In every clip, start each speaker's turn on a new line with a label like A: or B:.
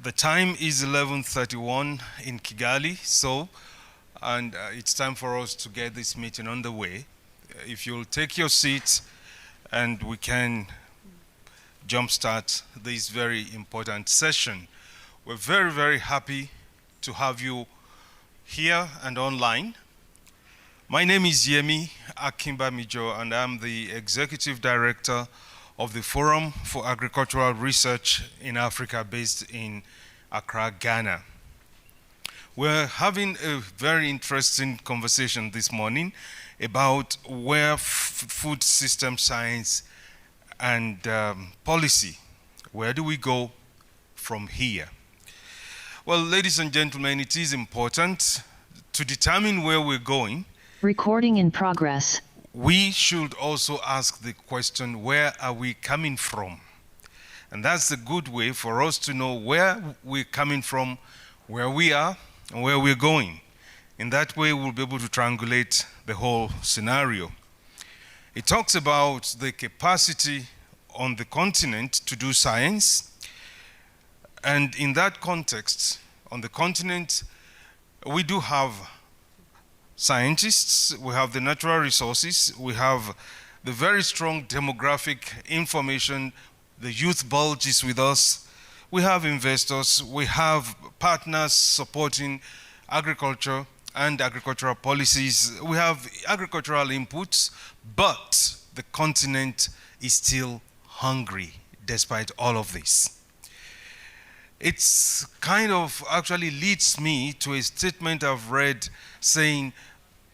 A: The time is 11:31 in Kigali, and it's time for us to get this meeting underway. If you'll take your seats and we can jumpstart this very important session. We're very, very happy to have you here and online. My name is Yemi Akimbamijo, and I'm the Executive Director of the Forum for Agricultural Research in Africa based in Accra, Ghana. We're having a very interesting conversation this morning about where food system science and policy, where do we go from here? Well, ladies and gentlemen, it is important to determine where we're going.
B: Recording in progress.
A: We should also ask the question, where are we coming from? And that's a good way for us to know where we're coming from, where we are, and where we're going. In that way, we'll be able to triangulate the whole scenario. It talks about the capacity on the continent to do science. And in that context, on the continent, we do have scientists, we have the natural resources, we have the very strong demographic information, the youth bulge is with us, we have investors, we have partners supporting agriculture and agricultural policies, we have agricultural inputs, but the continent is still hungry despite all of this. It's kind of actually leads me to a statement I've read saying,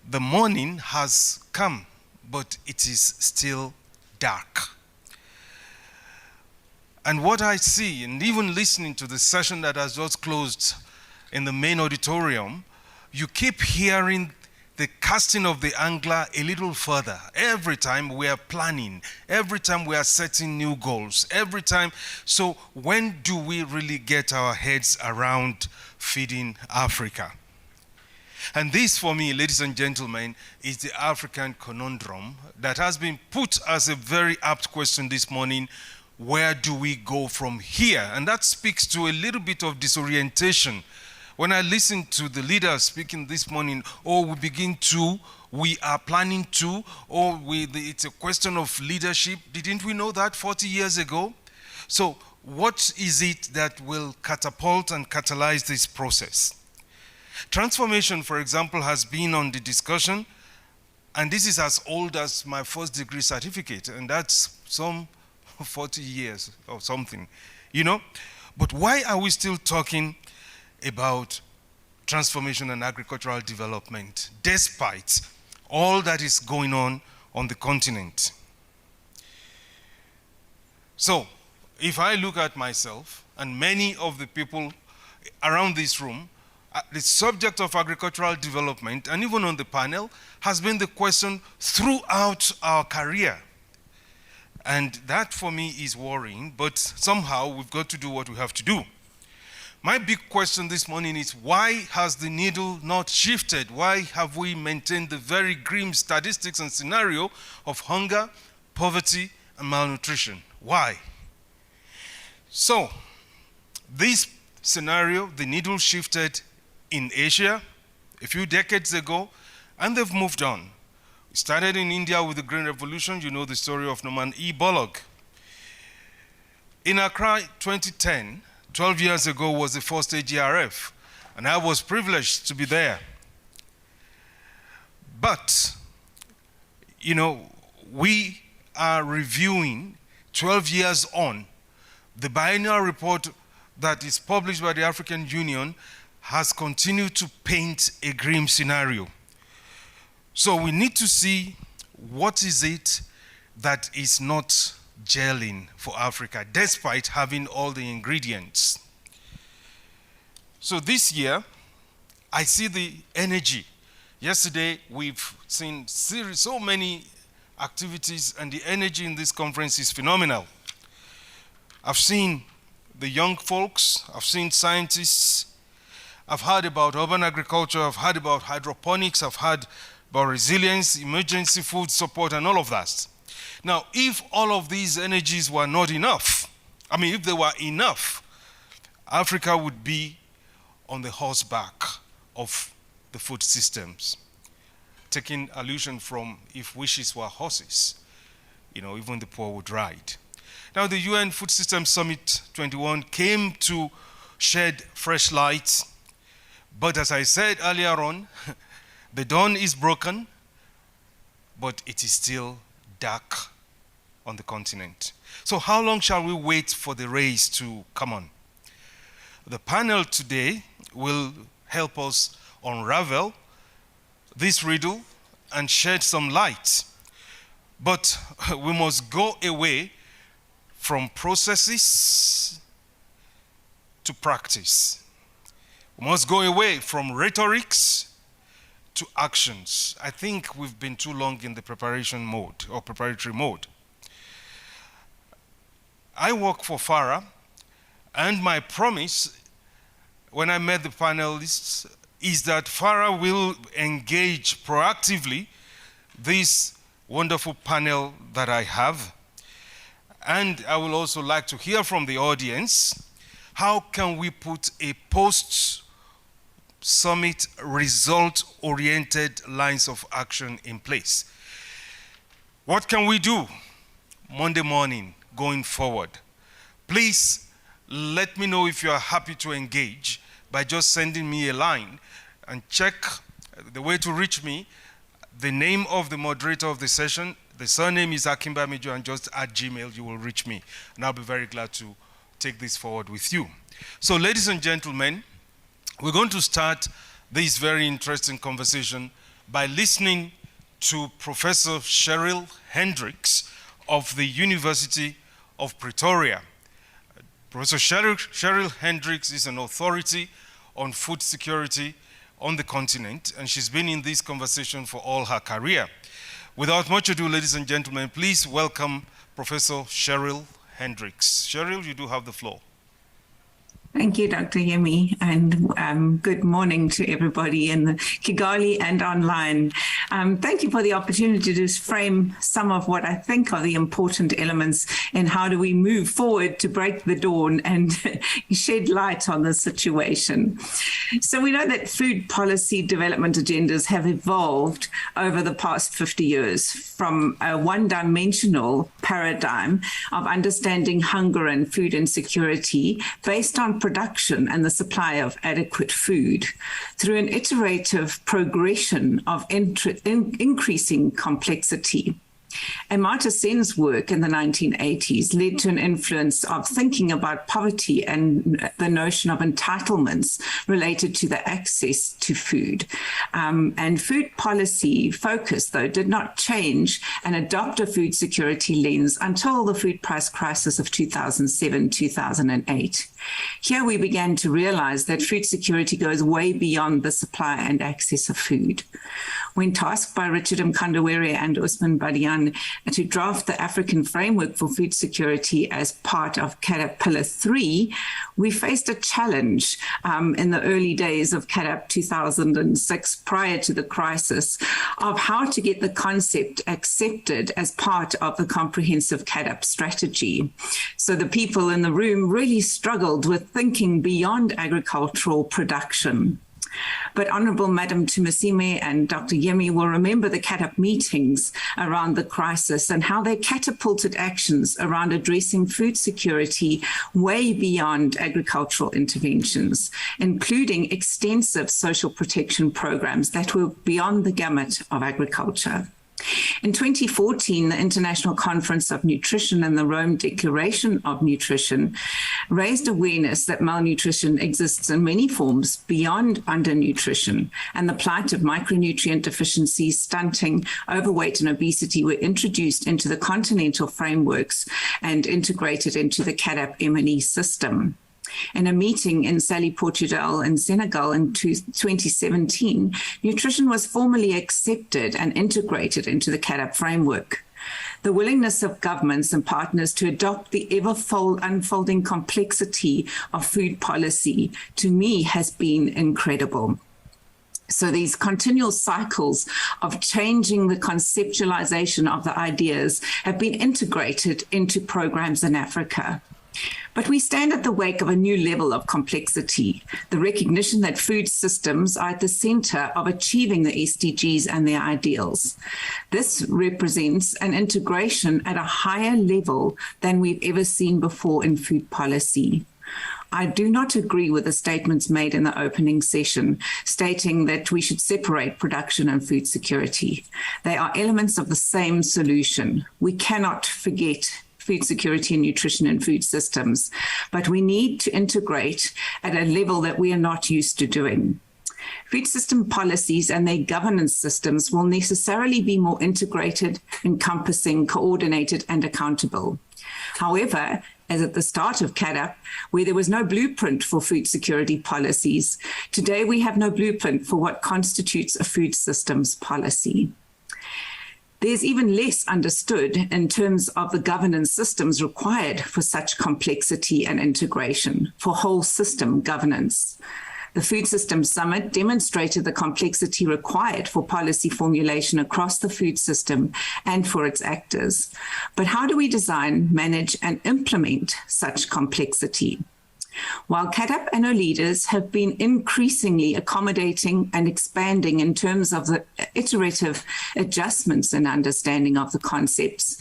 A: the morning has come, but it is still dark. And what I see, and even listening to the session that has just closed in the main auditorium, you keep hearing the casting of the angler a little further. Every time we are planning, every time we are setting new goals, every time. So when do we really get our heads around feeding Africa? And this, for me, ladies and gentlemen, is the African conundrum that has been put as a very apt question this morning. Where do we go from here? And that speaks to a little bit of disorientation. When I listen to the leaders speaking this morning, we are planning to, it's a question of leadership. Didn't we know that 40 years ago? So what is it that will catapult and catalyze this process? Transformation, for example, has been on the discussion, and this is as old as my first degree certificate, and that's some 40 years or something, you know? But why are we still talking about transformation and agricultural development, despite all that is going on the continent? So, if I look at myself and many of the people around this room, the subject of agricultural development, and even on the panel, has been the question throughout our career. And that for me is worrying, but somehow we've got to do what we have to do. My big question this morning is, why has the needle not shifted? Why have we maintained the very grim statistics and scenario of hunger, poverty, and malnutrition? Why? So, this scenario, the needle shifted in Asia a few decades ago, and they've moved on. It started in India with the Green Revolution. You know the story of Norman E. Borlaug. In Accra, 2010, 12 years ago, was the first AGRF, and I was privileged to be there. But, you know, we are reviewing 12 years on. The biennial report that is published by the African Union has continued to paint a grim scenario. So we need to see what is it that is not gelling for Africa, despite having all the ingredients. So this year, I see the energy. Yesterday, we've seen so many activities, and the energy in this conference is phenomenal. I've seen the young folks, I've seen scientists, I've heard about urban agriculture, I've heard about hydroponics, I've heard about resilience, emergency food support, and all of that. Now, if all of these energies were not enough, if they were enough, Africa would be on the horseback of the food systems, taking allusion from if wishes were horses, even the poor would ride. Now, the UN Food Systems Summit 21 came to shed fresh light, but as I said earlier on, the dawn is broken, but it is still dark on the continent. So how long shall we wait for the rays to come on? The panel today will help us unravel this riddle and shed some light. But we must go away from processes to practice. We must go away from rhetorics to actions. I think we've been too long in the preparation mode or preparatory mode. I work for FARA, and my promise when I met the panelists is that FARA will engage proactively this wonderful panel that I have. And I will also like to hear from the audience, how can we put a post-summit result-oriented lines of action in place? What can we do Monday morning going forward? Please let me know if you are happy to engage by just sending me a line, and check the way to reach me, the name of the moderator of the session, the surname is Akimbamijo, and just at Gmail you will reach me. And I'll be very glad to take this forward with you. So ladies and gentlemen, we're going to start this very interesting conversation by listening to Professor Cheryl Hendricks of the University of Pretoria. Professor Cheryl Hendricks is an authority on food security on the continent, and she's been in this conversation for all her career. Without much ado, ladies and gentlemen, please welcome Professor Cheryl Hendricks. Cheryl, you do have the floor.
C: Thank you, Dr. Yemi, and good morning to everybody in the Kigali and online. Thank you for the opportunity to frame some of what I think are the important elements in how do we move forward to break the dawn and shed light on the situation. So we know that food policy development agendas have evolved over the past 50 years from a one-dimensional paradigm of understanding hunger and food insecurity based on production and the supply of adequate food through an iterative progression of increasing complexity. Amartya Sen's work in the 1980s led to an influence of thinking about poverty and the notion of entitlements related to the access to food. And food policy focus, though, did not change and adopt a food security lens until the food price crisis of 2007-2008. Here we began to realize that food security goes way beyond the supply and access of food. When tasked by Richard Mkandawere and Usman Badian to draft the African Framework for Food Security as part of CAADP Pillar 3, we faced a challenge in the early days of CAADP 2006, prior to the crisis, of how to get the concept accepted as part of the comprehensive CAADP strategy. So the people in the room really struggled with thinking beyond agricultural production. But Honourable Madam Tumasime and Dr. Yemi will remember the CAADP meetings around the crisis and how they catapulted actions around addressing food security way beyond agricultural interventions, including extensive social protection programs that were beyond the gamut of agriculture. In 2014, the International Conference of Nutrition and the Rome Declaration of Nutrition raised awareness that malnutrition exists in many forms beyond undernutrition, and the plight of micronutrient deficiencies, stunting, overweight, and obesity were introduced into the continental frameworks and integrated into the CAADP M&E system. In a meeting in Saly Portudal in Senegal in 2017, nutrition was formally accepted and integrated into the CAADP framework. The willingness of governments and partners to adopt the ever-unfolding complexity of food policy, to me, has been incredible. So these continual cycles of changing the conceptualization of the ideas have been integrated into programs in Africa. But we stand at the wake of a new level of complexity, the recognition that food systems are at the center of achieving the SDGs and their ideals. This represents an integration at a higher level than we've ever seen before in food policy. I do not agree with the statements made in the opening session, stating that we should separate production and food security. They are elements of the same solution. We cannot forget food security and nutrition in food systems, but we need to integrate at a level that we are not used to doing. Food system policies and their governance systems will necessarily be more integrated, encompassing, coordinated, and accountable. However, as at the start of CADAP, where there was no blueprint for food security policies, today we have no blueprint for what constitutes a food systems policy. There's even less understood in terms of the governance systems required for such complexity and integration, for whole system governance. The Food Systems Summit demonstrated the complexity required for policy formulation across the food system and for its actors. But how do we design, manage, and implement such complexity? While CADAP and our leaders have been increasingly accommodating and expanding in terms of the iterative adjustments and understanding of the concepts,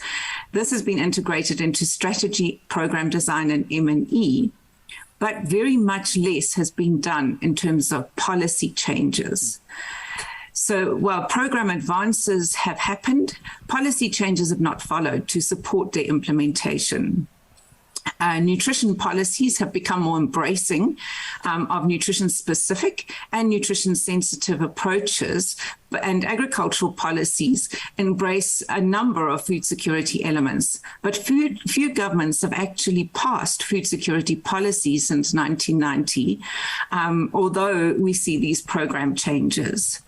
C: this has been integrated into strategy, program design, and M&E. But very much less has been done in terms of policy changes. So while program advances have happened, policy changes have not followed to support their implementation. Nutrition policies have become more embracing of nutrition-specific and nutrition-sensitive approaches, and agricultural policies embrace a number of food security elements. But few governments have actually passed food security policies since 1990, although we see these program changes.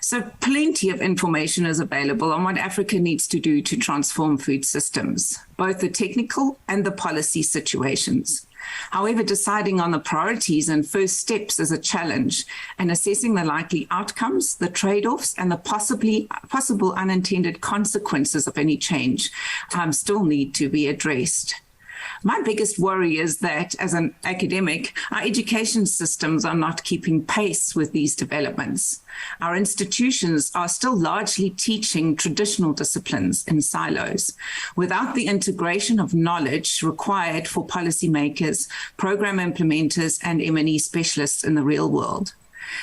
C: So plenty of information is available on what Africa needs to do to transform food systems, both the technical and the policy situations. However, deciding on the priorities and first steps is a challenge, and assessing the likely outcomes, the trade-offs, and the possible unintended consequences of any change still need to be addressed. My biggest worry is that, as an academic, our education systems are not keeping pace with these developments. Our institutions are still largely teaching traditional disciplines in silos, without the integration of knowledge required for policymakers, program implementers, and M&E specialists in the real world.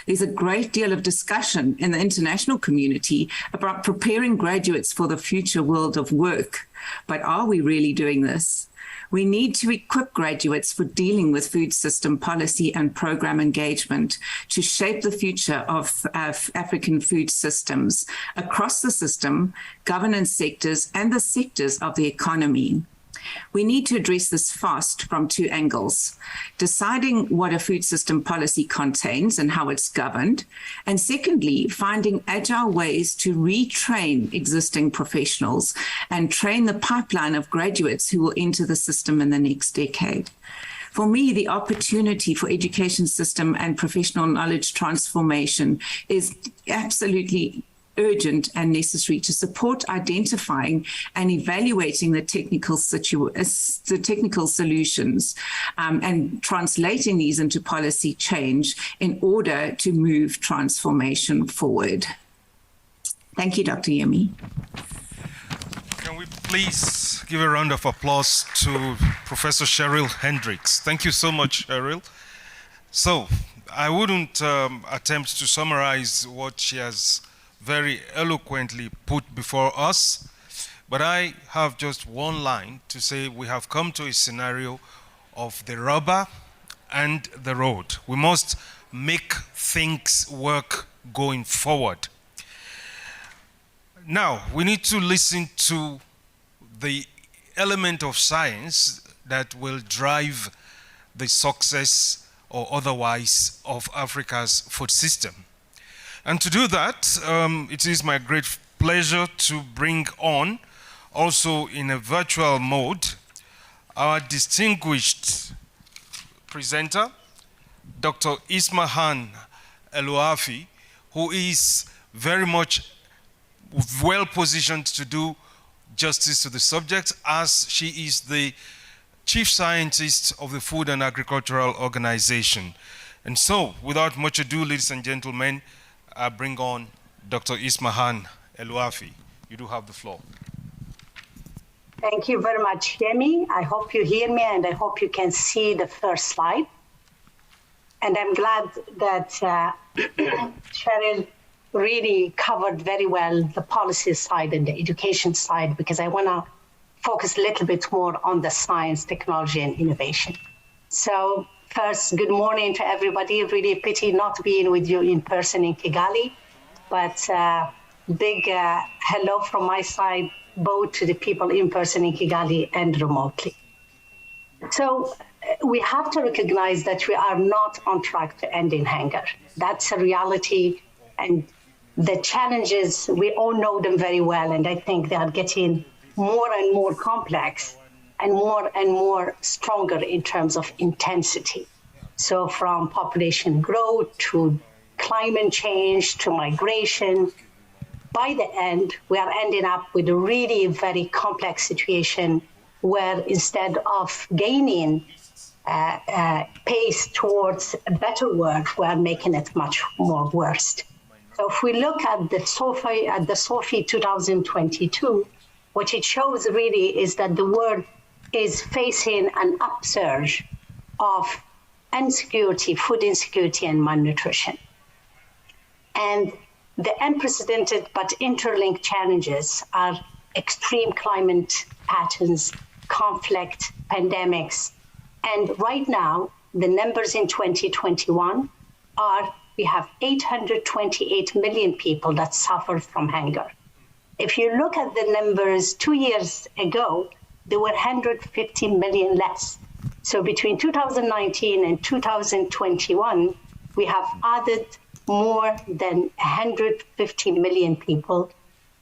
C: There's a great deal of discussion in the international community about preparing graduates for the future world of work. But are we really doing this? We need to equip graduates for dealing with food system policy and program engagement to shape the future of African food systems across the system, governance sectors, and the sectors of the economy. We need to address this fast from two angles: deciding what a food system policy contains and how it's governed, and secondly, finding agile ways to retrain existing professionals and train the pipeline of graduates who will enter the system in the next decade. For me, the opportunity for education system and professional knowledge transformation is absolutely urgent and necessary to support identifying and evaluating the technical solutions and translating these into policy change in order to move transformation forward. Thank you, Dr. Yemi.
A: Can we please give a round of applause to Professor Cheryl Hendricks? Thank you so much, Cheryl. So I wouldn't attempt to summarize what she has very eloquently put before us, but I have just one line to say: we have come to a scenario of the rubber and the road. We must make things work going forward. Now, we need to listen to the element of science that will drive the success or otherwise of Africa's food system. And to do that, it is my great pleasure to bring on, also in a virtual mode, our distinguished presenter, Dr. Ismahan Elouafi, who is very much well positioned to do justice to the subject, as she is the Chief Scientist of the Food and Agricultural Organization. And so, without much ado, ladies and gentlemen, I bring on Dr. Ismahan Eluafi. You do have the floor.
D: Thank you very much, Yemi. I hope you hear me, and I hope you can see the first slide. And I'm glad that Cheryl really covered very well the policy side and the education side, because I want to focus a little bit more on the science, technology, and innovation. So first, good morning to everybody. Really pity not being with you in person in Kigali, but big hello from my side, both to the people in person in Kigali and remotely. So we have to recognize that we are not on track to ending hunger. That's a reality, and the challenges, we all know them very well, and I think they are getting more and more complex and more stronger in terms of intensity. So from population growth to climate change to migration, by the end, we are ending up with a really very complex situation where instead of gaining pace towards a better world, we are making it much more worse. So if we look at the SOFI 2022, what it shows really is that the world is facing an upsurge of insecurity, food insecurity, and malnutrition. And the unprecedented but interlinked challenges are extreme climate patterns, conflict, pandemics. And right now, the numbers in 2021 are, we have 828 million people that suffer from hunger. If you look at the numbers 2 years ago, there were 150 million less. So between 2019 and 2021, we have added more than 150 million people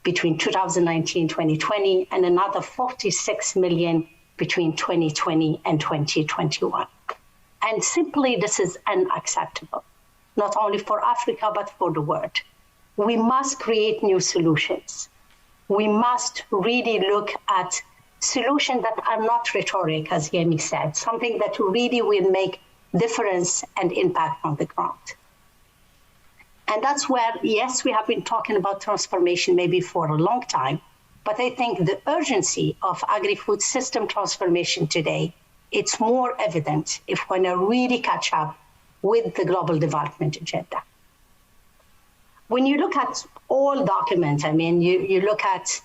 D: between 2019 2020, and another 46 million between 2020 and 2021. And simply, this is unacceptable, not only for Africa, but for the world. We must create new solutions. We must really look at solutions that are not rhetoric, as Yemi said, something that really will make difference and impact on the ground. And that's where, yes, we have been talking about transformation maybe for a long time, but I think the urgency of agri-food system transformation today, it's more evident if we're going to really catch up with the global development agenda. When you look at all documents, I mean, you look at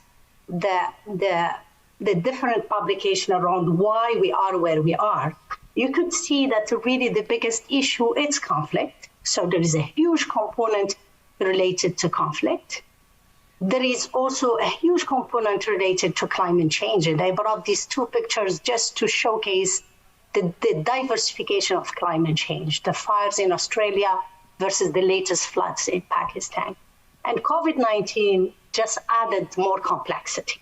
D: the different publication around why we are where we are, you could see that really the biggest issue is conflict. So there is a huge component related to conflict. There is also a huge component related to climate change. And I brought these two pictures just to showcase the diversification of climate change, the fires in Australia versus the latest floods in Pakistan. And COVID-19 just added more complexity.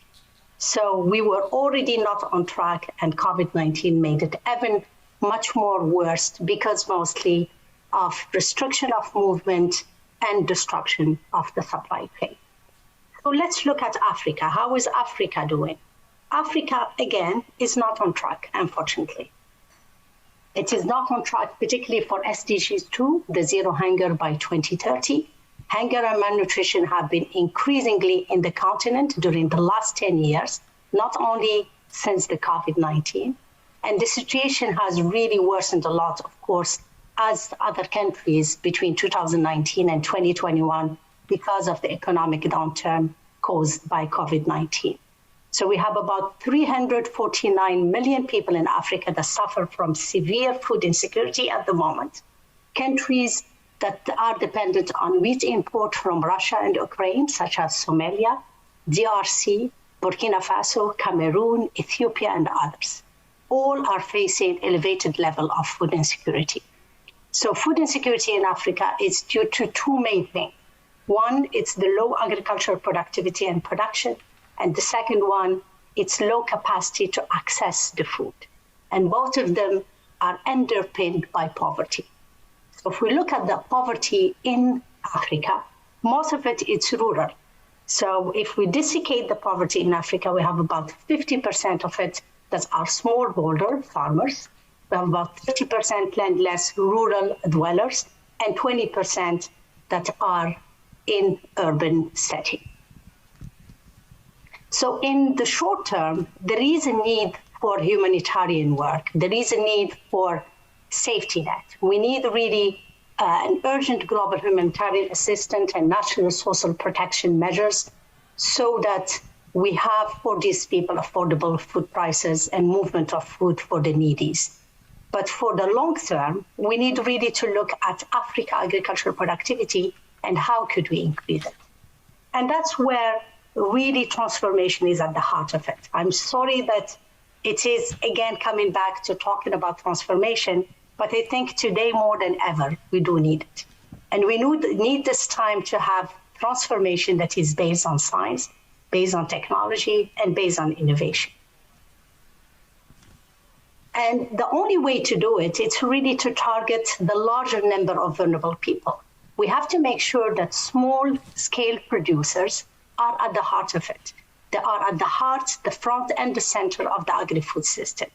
D: So we were already not on track, and COVID-19 made it even much more worse because mostly of restriction of movement and destruction of the supply chain. So let's look at Africa. How is Africa doing? Africa, again, is not on track, unfortunately. It is not on track, particularly for SDGs 2, the zero hunger by 2030. Hunger and malnutrition have been increasingly in the continent during the last 10 years, not only since the COVID-19. And the situation has really worsened a lot, of course, as other countries between 2019 and 2021 because of the economic downturn caused by COVID-19. So we have about 349 million people in Africa that suffer from severe food insecurity at the moment. Countries that are dependent on wheat import from Russia and Ukraine, such as Somalia, DRC, Burkina Faso, Cameroon, Ethiopia, and others, all are facing elevated level of food insecurity. So food insecurity in Africa is due to two main things. One, it's the low agricultural productivity and production. And the second one, it's low capacity to access the food. And both of them are underpinned by poverty. So if we look at the poverty in Africa, most of it is rural. So if we dissecate the poverty in Africa, we have about 50% of it that are smallholder farmers. We have about 30% landless rural dwellers and 20% that are in urban setting. So in the short term, there is a need for humanitarian work. There is a need for safety net. We need really an urgent global humanitarian assistance and national social protection measures so that we have for these people affordable food prices and movement of food for the needies. But for the long term, we need really to look at Africa agricultural productivity and how could we increase it. And that's where really transformation is at the heart of it. I'm sorry that it is, again, coming back to talking about transformation, but I think today more than ever, we do need it. And we need this time to have transformation that is based on science, based on technology, and based on innovation. And the only way to do it is really to target the larger number of vulnerable people. We have to make sure that small-scale producers are at the heart of it. They are at the heart, the front and the center of the agri-food system.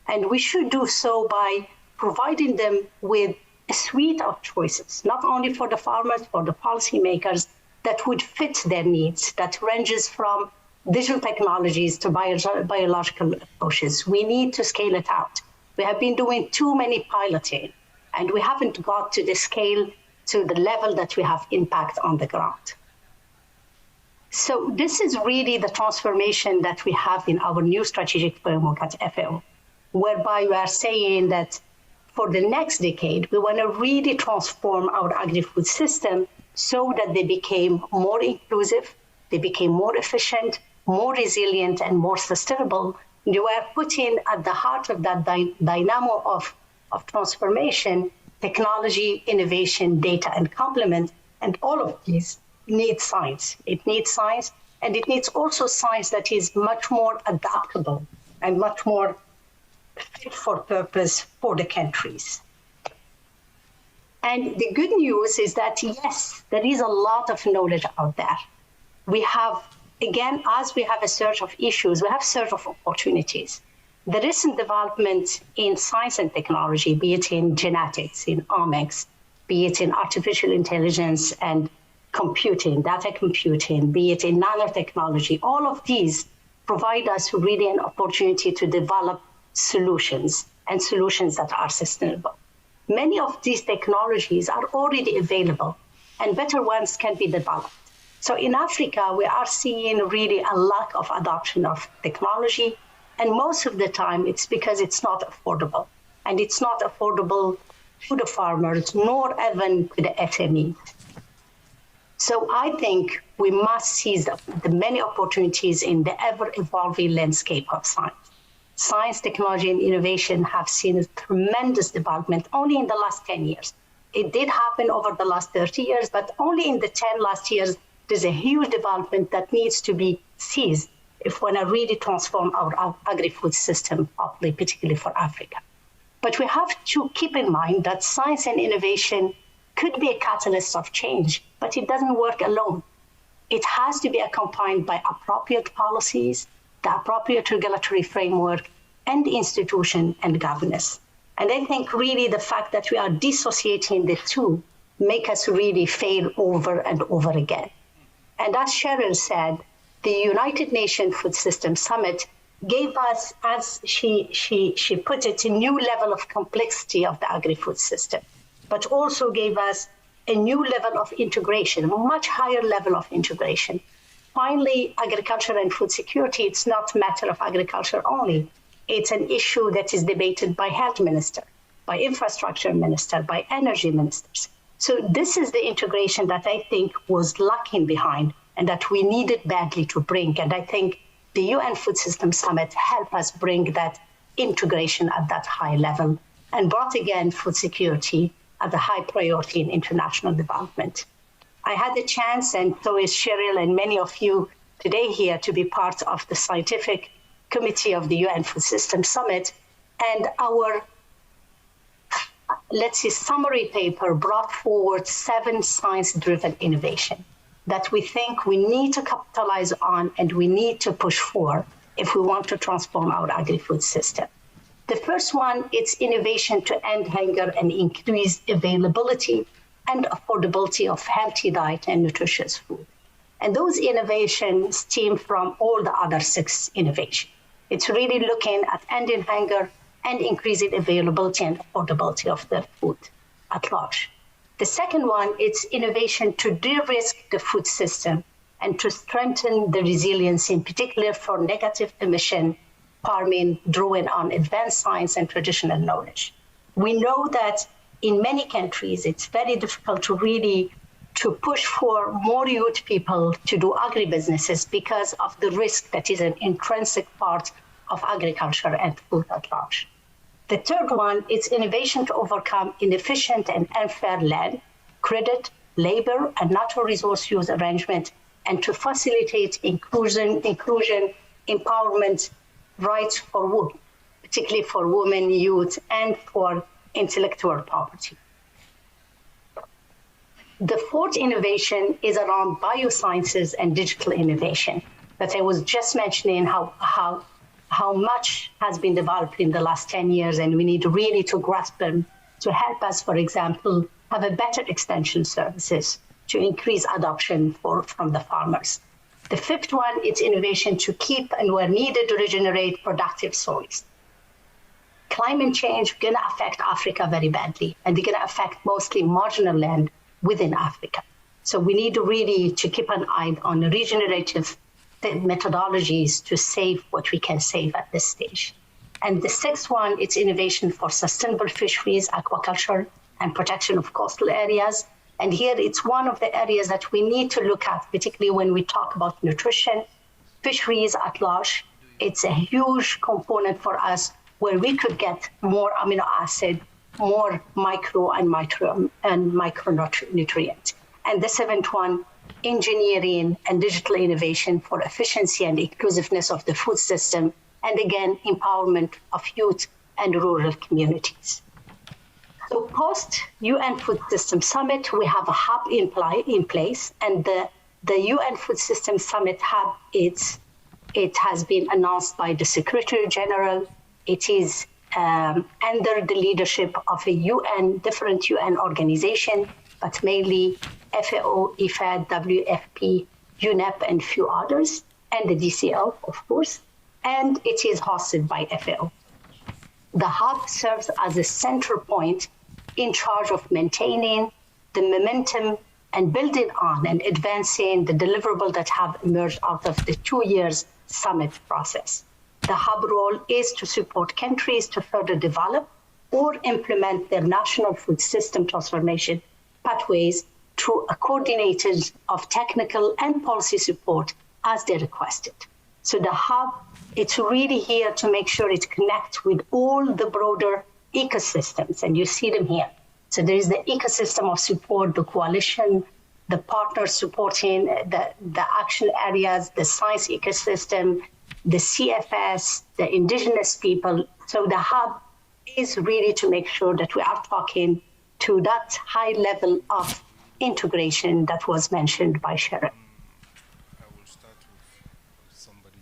D: And we should do so by providing them with a suite of choices, not only for the farmers, for the policymakers, that would fit their needs, that ranges from digital technologies to biological approaches. We need to scale it out. We have been doing too many piloting, and we haven't got to the scale, to the level that we have impact on the ground. So this is really the transformation that we have in our new strategic framework at FAO, whereby we are saying that for the next decade, we want to really transform our agri-food system so that they became more inclusive, they became more efficient, more resilient, and more sustainable. They were putting at the heart of that dynamo of transformation, technology, innovation, data, and complement, and all of these need science. It needs science, and it needs also science that is much more adaptable and much more fit for purpose for the countries. And the good news is that, yes, there is a lot of knowledge out there. We have, again, as we have a search of issues, we have search of opportunities. The recent development in science and technology, be it in genetics, in omics, be it in artificial intelligence and computing, data computing, be it in nanotechnology, all of these provide us really an opportunity to develop solutions and solutions that are sustainable. Many of these technologies are already available and better ones can be developed. So in Africa, we are seeing really a lack of adoption of technology. And most of the time, it's because it's not affordable. And it's not affordable to the farmers, nor even to the SMEs. So I think we must seize the many opportunities in the ever-evolving landscape of science. Science, technology, and innovation have seen a tremendous development only in the last 10 years. It did happen over the last 30 years, but only in the 10 last years, there's a huge development that needs to be seized if we want to really transform our agri-food system properly, particularly for Africa. But we have to keep in mind that science and innovation could be a catalyst of change, but it doesn't work alone. It has to be accompanied by appropriate policies, the appropriate regulatory framework, and institution and governance. And I think really the fact that we are dissociating the two make us really fail over and over again. And as Cheryl said, the United Nations Food System Summit gave us, as she put it, a new level of complexity of the agri-food system, but also gave us a new level of integration, a much higher level of integration. Finally, agriculture and food security, it's not a matter of agriculture only. It's an issue that is debated by health minister, by infrastructure minister, by energy ministers. So this is the integration that I think was lacking behind and that we needed badly to bring. And I think the UN Food System Summit helped us bring that integration at that high level and brought again food security as a high priority in international development. I had the chance, and so is Cheryl and many of you today here, to be part of the scientific committee of the UN Food System Summit. And our, summary paper brought forward 7 science-driven innovation that we think we need to capitalize on and we need to push for if we want to transform our agri-food system. The first one, it's innovation to end hunger and increase availability and affordability of healthy diet and nutritious food. And those innovations stem from all the other 6 innovations. It's really looking at ending hunger and increasing availability and affordability of the food at large. The second one, it's innovation to de-risk the food system and to strengthen the resilience, in particular for negative emission farming, drawing on advanced science and traditional knowledge. We know that in many countries, it's very difficult to push for more youth people to do agribusinesses because of the risk that is an intrinsic part of agriculture and food at large. The third one is innovation to overcome inefficient and unfair land, credit, labor, and natural resource use arrangement, and to facilitate inclusion, empowerment, rights for women, particularly for women, youth, and for intellectual property. The fourth innovation is around biosciences and digital innovation that I was just mentioning how much has been developed in the last 10 years, and we need really to grasp them to help us, for example, have a better extension services to increase adoption from the farmers. The fifth one is innovation to keep and where needed to regenerate productive soils. Climate change is going to affect Africa very badly, and they're going to affect mostly marginal land within Africa. So we need to keep an eye on the regenerative methodologies to save what we can save at this stage. And the sixth one, it's innovation for sustainable fisheries, aquaculture, and protection of coastal areas. And here it's one of the areas that we need to look at, particularly when we talk about nutrition, fisheries at large. It's a huge component for us where we could get more amino acid, more micro and micronutrient. And the seventh one, engineering and digital innovation for efficiency and inclusiveness of the food system, and again, empowerment of youth and rural communities. So post-UN Food System Summit, we have a hub in place, and the UN Food System Summit hub, it has been announced by the Secretary General. It is under the leadership of different UN organization, but mainly FAO, IFAD, WFP, UNEP, and few others, and the DCL, of course, and it is hosted by FAO. The hub serves as a center point in charge of maintaining the momentum and building on and advancing the deliverables that have emerged out of the 2 years summit process. The hub role is to support countries to further develop or implement their national food system transformation pathways through a coordinated of technical and policy support as they requested. So the hub, it's really here to make sure it connects with all the broader ecosystems, and you see them here. So there is the ecosystem of support, the coalition, the partners supporting the action areas, the science ecosystem, the CFS, the indigenous people. So the hub is really to make sure that we are talking to that high level of integration that was mentioned by Cheryl.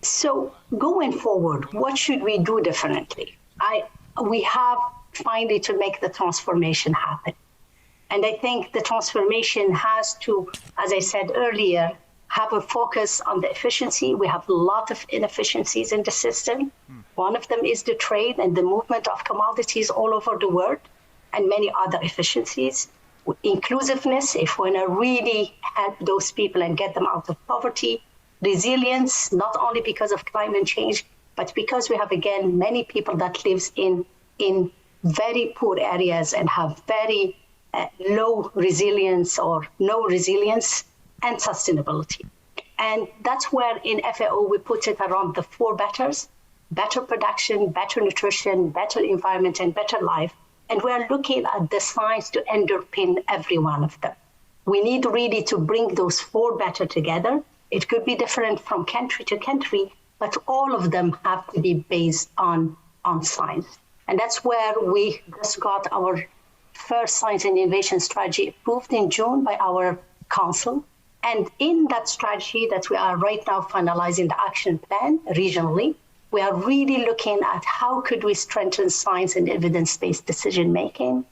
D: So going forward, what should we do differently? We have finally to make the transformation happen. And I think the transformation has to, as I said earlier, have a focus on the efficiency. We have a lot of inefficiencies in the system. One of them is the trade and the movement of commodities all over the world, and many other efficiencies. Inclusiveness, if we want to really help those people and get them out of poverty. Resilience, not only because of climate change, but because we have, again, many people that lives in very poor areas and have very low resilience or no resilience, and sustainability. And that's where in FAO we put it around the 4 betters: better production, better nutrition, better environment, and better life. And we're looking at the science to underpin every one of them. We need really to bring those 4 better together. It could be different from country to country, but all of them have to be based on science. And that's where we just got our first science and innovation strategy approved in June by our council. And in that strategy that we are right now finalizing the action plan regionally, we are really looking at how could we strengthen science and evidence-based decision-making,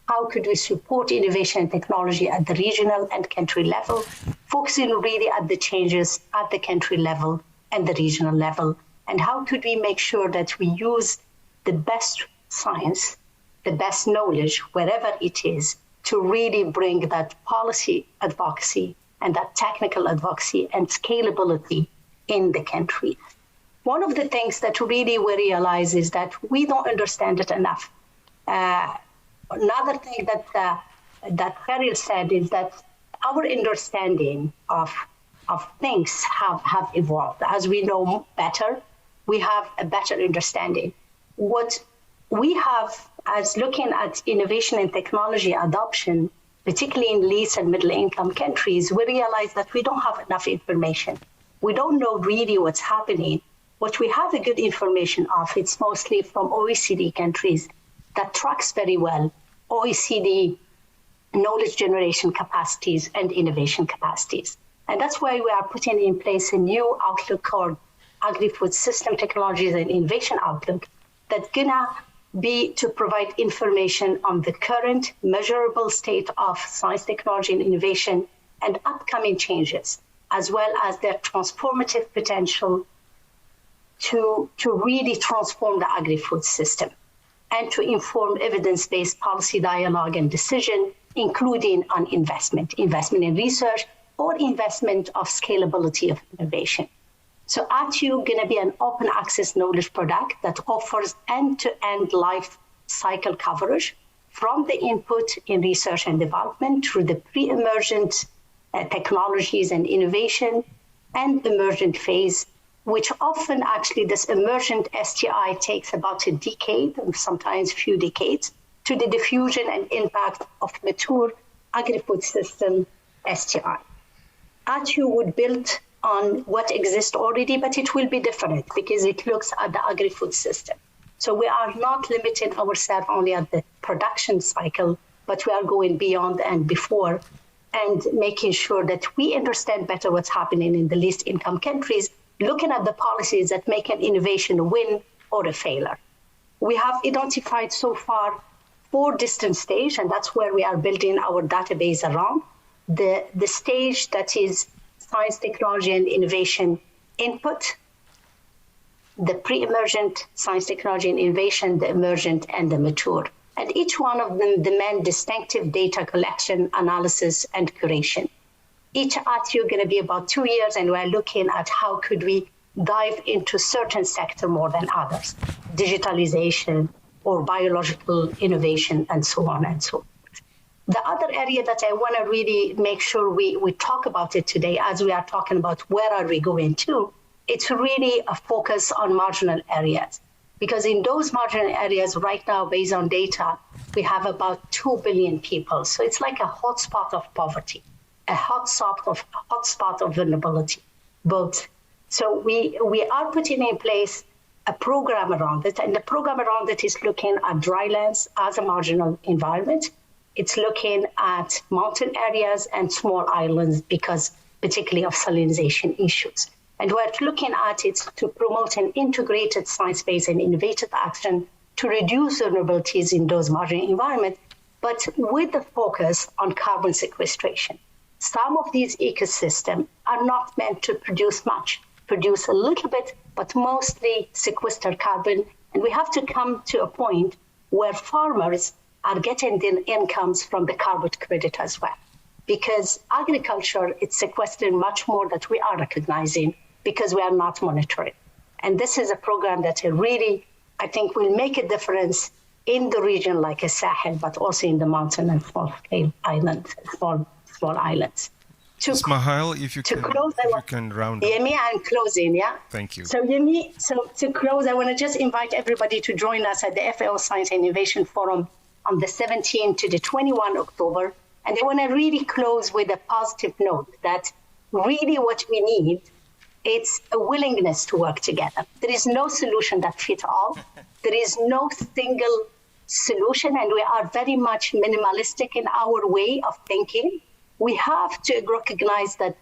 D: how could we support innovation and technology at the regional and country level, focusing really at the changes at the country level and the regional level, and how could we make sure that we use the best science, the best knowledge, wherever it is, to really bring that policy advocacy and that technical advocacy and scalability in the country. One of the things that really we realize is that we don't understand it enough. Another thing that Cheryl said is that our understanding of things have evolved. As we know better, we have a better understanding. What we have as looking at innovation and technology adoption, particularly in least and middle income countries, we realize that we don't have enough information. We don't know really what's happening. What we have a good information of, it's mostly from OECD countries that tracks very well OECD knowledge generation capacities and innovation capacities. And that's why we are putting in place a new outlook called Agri-Food System Technologies and Innovation Outlook that's gonna be to provide information on the current measurable state of science, technology, and innovation and upcoming changes, as well as their transformative potential to really transform the agri-food system and to inform evidence-based policy dialogue and decision, including on investment in research or investment of scalability of innovation. So ATU going to be an open access knowledge product that offers end-to-end life cycle coverage from the input in research and development through the pre-emergent technologies and innovation and emergent phase, which often actually this emergent STI takes about a decade, sometimes few decades, to the diffusion and impact of mature agri-food system STI. ATU would build on what exists already, but it will be different because it looks at the agri-food system. So we are not limiting ourselves only at the production cycle, but we are going beyond and before and making sure that we understand better what's happening in the least income countries, looking at the policies that make an innovation a win or a failure. We have identified so far 4 distant stages, and that's where we are building our database around. The stage that is science, technology, and innovation input, the pre-emergent science, technology, and innovation, the emergent, and the mature. And each one of them demand distinctive data collection, analysis, and curation. Each ATU going to be about 2 years, and we're looking at how could we dive into certain sector more than others, digitalization or biological innovation, and so on and so forth. The other area that I want to really make sure we talk about it today, as we are talking about where are we going to, it's really a focus on marginal areas. Because in those marginal areas right now, based on data, we have about 2 billion people. So it's like a hotspot of poverty, a hotspot of vulnerability, both. So we are putting in place a program around it, and the program around it is looking at drylands as a marginal environment. It's looking at mountain areas and small islands because particularly of salinization issues. And we're looking at it to promote an integrated science-based and innovative action to reduce vulnerabilities in those marginal environments, but with the focus on carbon sequestration. Some of these ecosystems are not meant to produce much, produce a little bit, but mostly sequester carbon. And we have to come to a point where farmers are getting their incomes from the carbon credit as well. Because agriculture, it's sequestering much more that we are recognizing because we are not monitoring. And this is a program that really, I think, will make a difference in the region like a Sahel, but also in the mountain and small islands, small islands.
A: Ismail, if you can round up.
D: Yemi, I'm closing, yeah?
A: Thank you.
D: So Yemi, to close, I want to just invite everybody to join us at the FAO Science and Innovation Forum on the 17th to the 21 October. And I want to really close with a positive note that really what we need, it's a willingness to work together. There is no solution that fits all. There is no single solution, and we are very much minimalistic in our way of thinking. we have to recognize that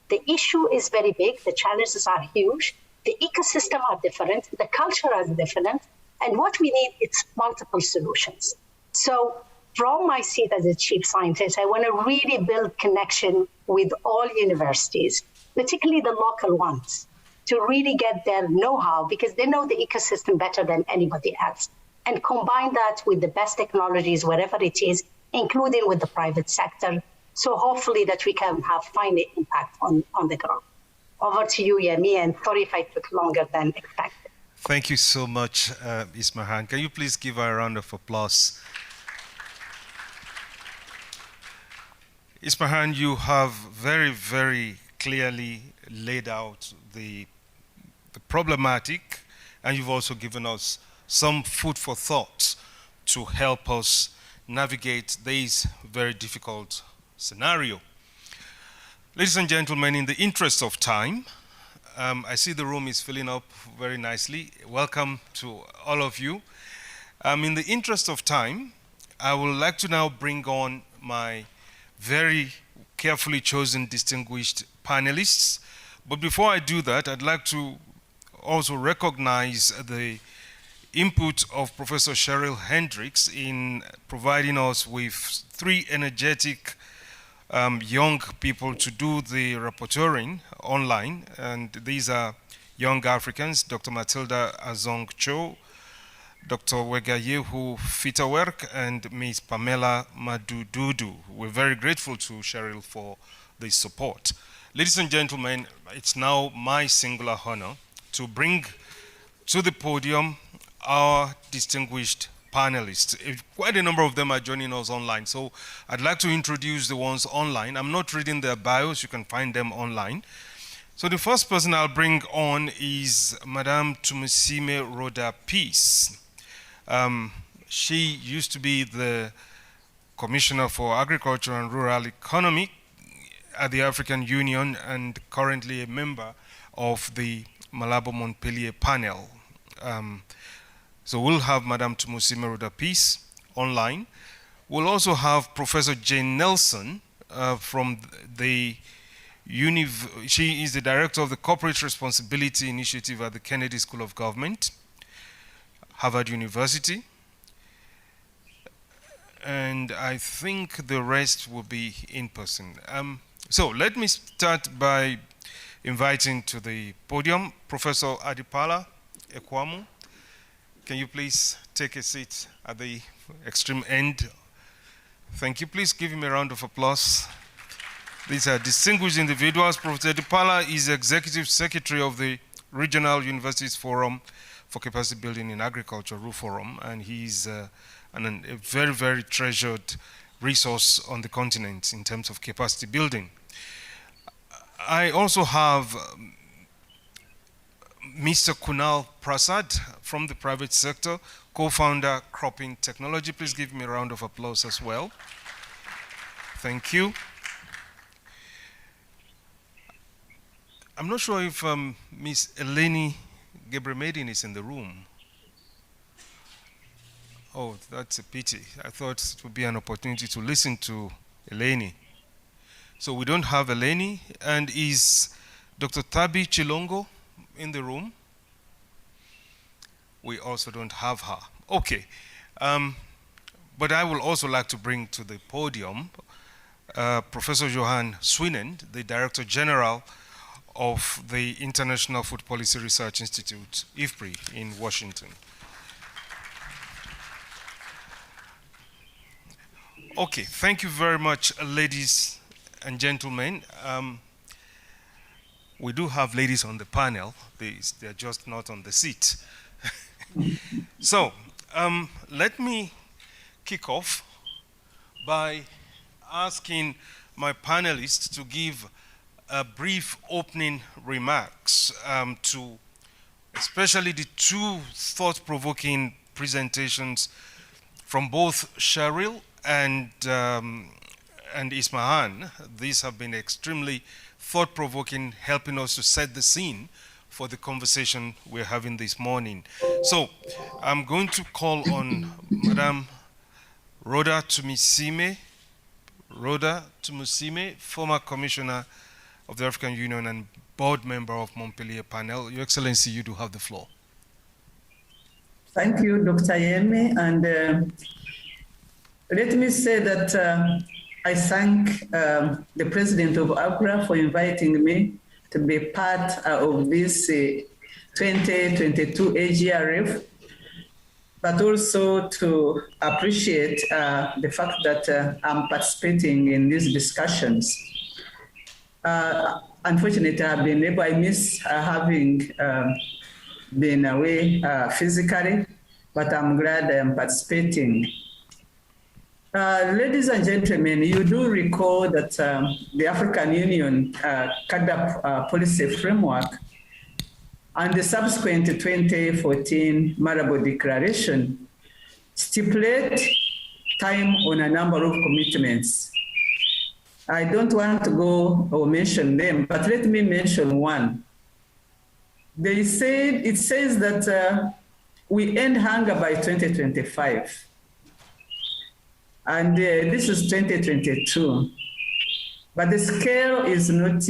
D: the issue is very big, the challenges are huge, the ecosystem are different, the culture is different, and what we need is multiple solutions. So from my seat as a chief scientist, I want to really build connection with all universities, particularly the local ones, to really get their know-how because they know the ecosystem better than anybody else, and combine that with the best technologies, wherever it is, including with the private sector. So hopefully that we can find an impact on the ground. Over to you, Yemi, and sorry if I took longer than expected.
A: Thank you so much, Ismahan. Can you please give her a round of applause? Ismahan, you have very, very clearly laid out the problematic, and you've also given us some food for thought to help us navigate this very difficult scenario. Ladies and gentlemen, in the interest of time, I see the room is filling up very nicely. Welcome to all of you. In the interest of time, I would like to now bring on my very carefully chosen distinguished panelists. But before I do that, I'd like to also recognize the input of Professor Cheryl Hendricks in providing us with 3 energetic young people to do the rapporteuring online. And these are young Africans, Dr. Matilda Azong Cho, Dr. Wegayehu Fitawerk, and Ms. Pamela Madududu. We're very grateful to Cheryl for the support. Ladies and gentlemen, it's now my singular honor to bring to the podium our distinguished panelists. Quite a number of them are joining us online, so I'd like to introduce the ones online. I'm not reading their bios, you can find them online. So the first person I'll bring on is Madame Tumusime Rhoda Peace. She used to be the Commissioner for Agriculture and Rural Economy at the African Union and currently a member of the Malabo Montpellier panel. So we'll have Madame Tumusime Rhoda Peace online. We'll also have Professor Jane Nelson from the she is the Director of the Corporate Responsibility Initiative at the Kennedy School of Government, Harvard University. And I think the rest will be in person. So let me start by inviting to the podium Professor Adipala Ekwamu. Can you please take a seat at the extreme end? Thank you. Please give him a round of applause. These are distinguished individuals. Professor Adipala is Executive Secretary of the Regional Universities Forum for Capacity Building in Agriculture, RUForum, and he's a very, very treasured resource on the continent in terms of capacity building. I also have Mr. Kunal Prasad from the private sector, co-founder Cropping Technology. Please give me a round of applause as well. Thank you. I'm not sure if Ms. Eleni Gebremedin is in the room. Oh, that's a pity. I thought it would be an opportunity to listen to Eleni. So we don't have Eleni. And is Dr. Tabi Chilongo in the room? We also don't have her. Okay. But I will also like to bring to the podium Professor Johan Swinend, the Director General of the International Food Policy Research Institute, IFPRI, in Washington. Okay, thank you very much, ladies and gentlemen. We do have ladies on the panel. They're just not on the seat. So, let me kick off by asking my panelists to give brief opening remarks to especially the 2 thought-provoking presentations from both Cheryl and Ismahan. These have been extremely thought-provoking, helping us to set the scene for the conversation we're having this morning. So I'm going to call on Madame Rhoda Tumusime Rhoda Tumusime, former Commissioner of the African Union and board member of Montpellier Panel. Your Excellency, you do have the floor.
E: Thank you, Dr. Yemi. And let me say that I thank the President of AGRA for inviting me to be part of this 2022 AGRF, but also to appreciate the fact that I'm participating in these discussions. Unfortunately, I miss having been away physically, but I'm glad I'm participating. Ladies and gentlemen, you do recall that the African Union carried up a policy framework and the subsequent 2014 Malabo Declaration stipulate time on a number of commitments. I don't want to go or mention them, but let me mention one. It says that we end hunger by 2025. And this is 2022. But the scale is not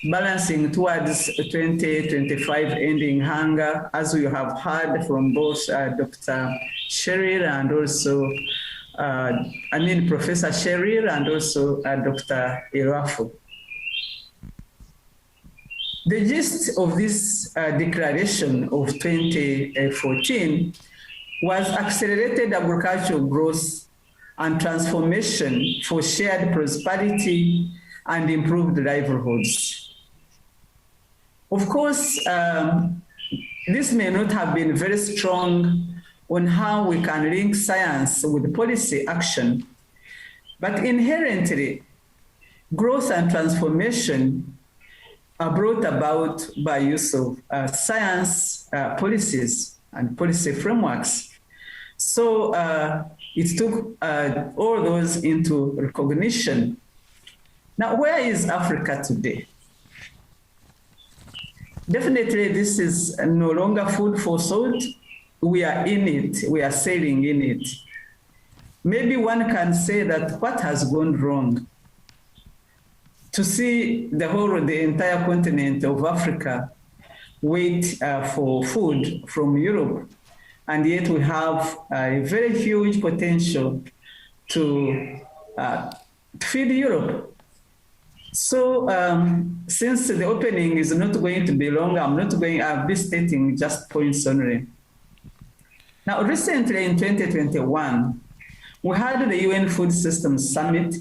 E: balancing towards 2025 ending hunger, as we have heard from both Dr. Cheryl and also, Professor Cheryl and also Dr. Irafu. The gist of this declaration of 2014 was accelerated agricultural growth and transformation for shared prosperity and improved livelihoods. Of course, this may not have been very strong on how we can link science with policy action, but inherently, growth and transformation are brought about by use of science policies and policy frameworks. So it took all those into recognition. Now, where is Africa today? Definitely, this is no longer food for thought. We are in it. We are sailing in it. Maybe one can say that what has gone wrong? To see the entire continent of Africa wait for food from Europe, and yet we have a very huge potential to feed Europe. So since the opening is not going to be long, I'll be stating just points only. Now, recently in 2021, we had the UN Food Systems Summit,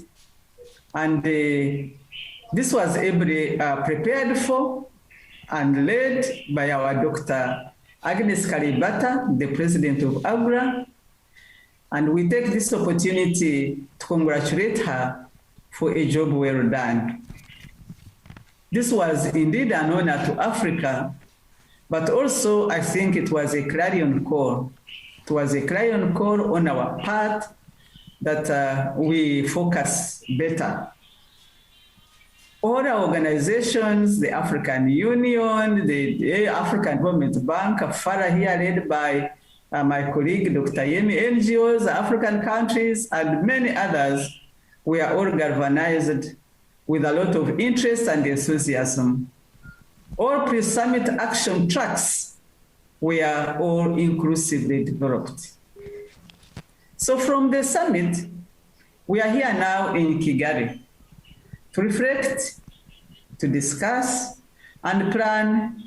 E: and this was ably prepared for and led by our Dr. Agnes Kalibata, the president of AGRA, and we take this opportunity to congratulate her for a job well done. This was indeed an honor to Africa, but also I think it was a clarion call. It was a clarion call on our part that we focus better. All our organizations, the African Union, the African Development Bank, FARA here led by my colleague, Dr. Yemi, NGOs, African countries, and many others, we are all galvanized with a lot of interest and enthusiasm. All pre-summit action tracks were all inclusively developed. So from the summit, we are here now in Kigali to reflect, to discuss, and plan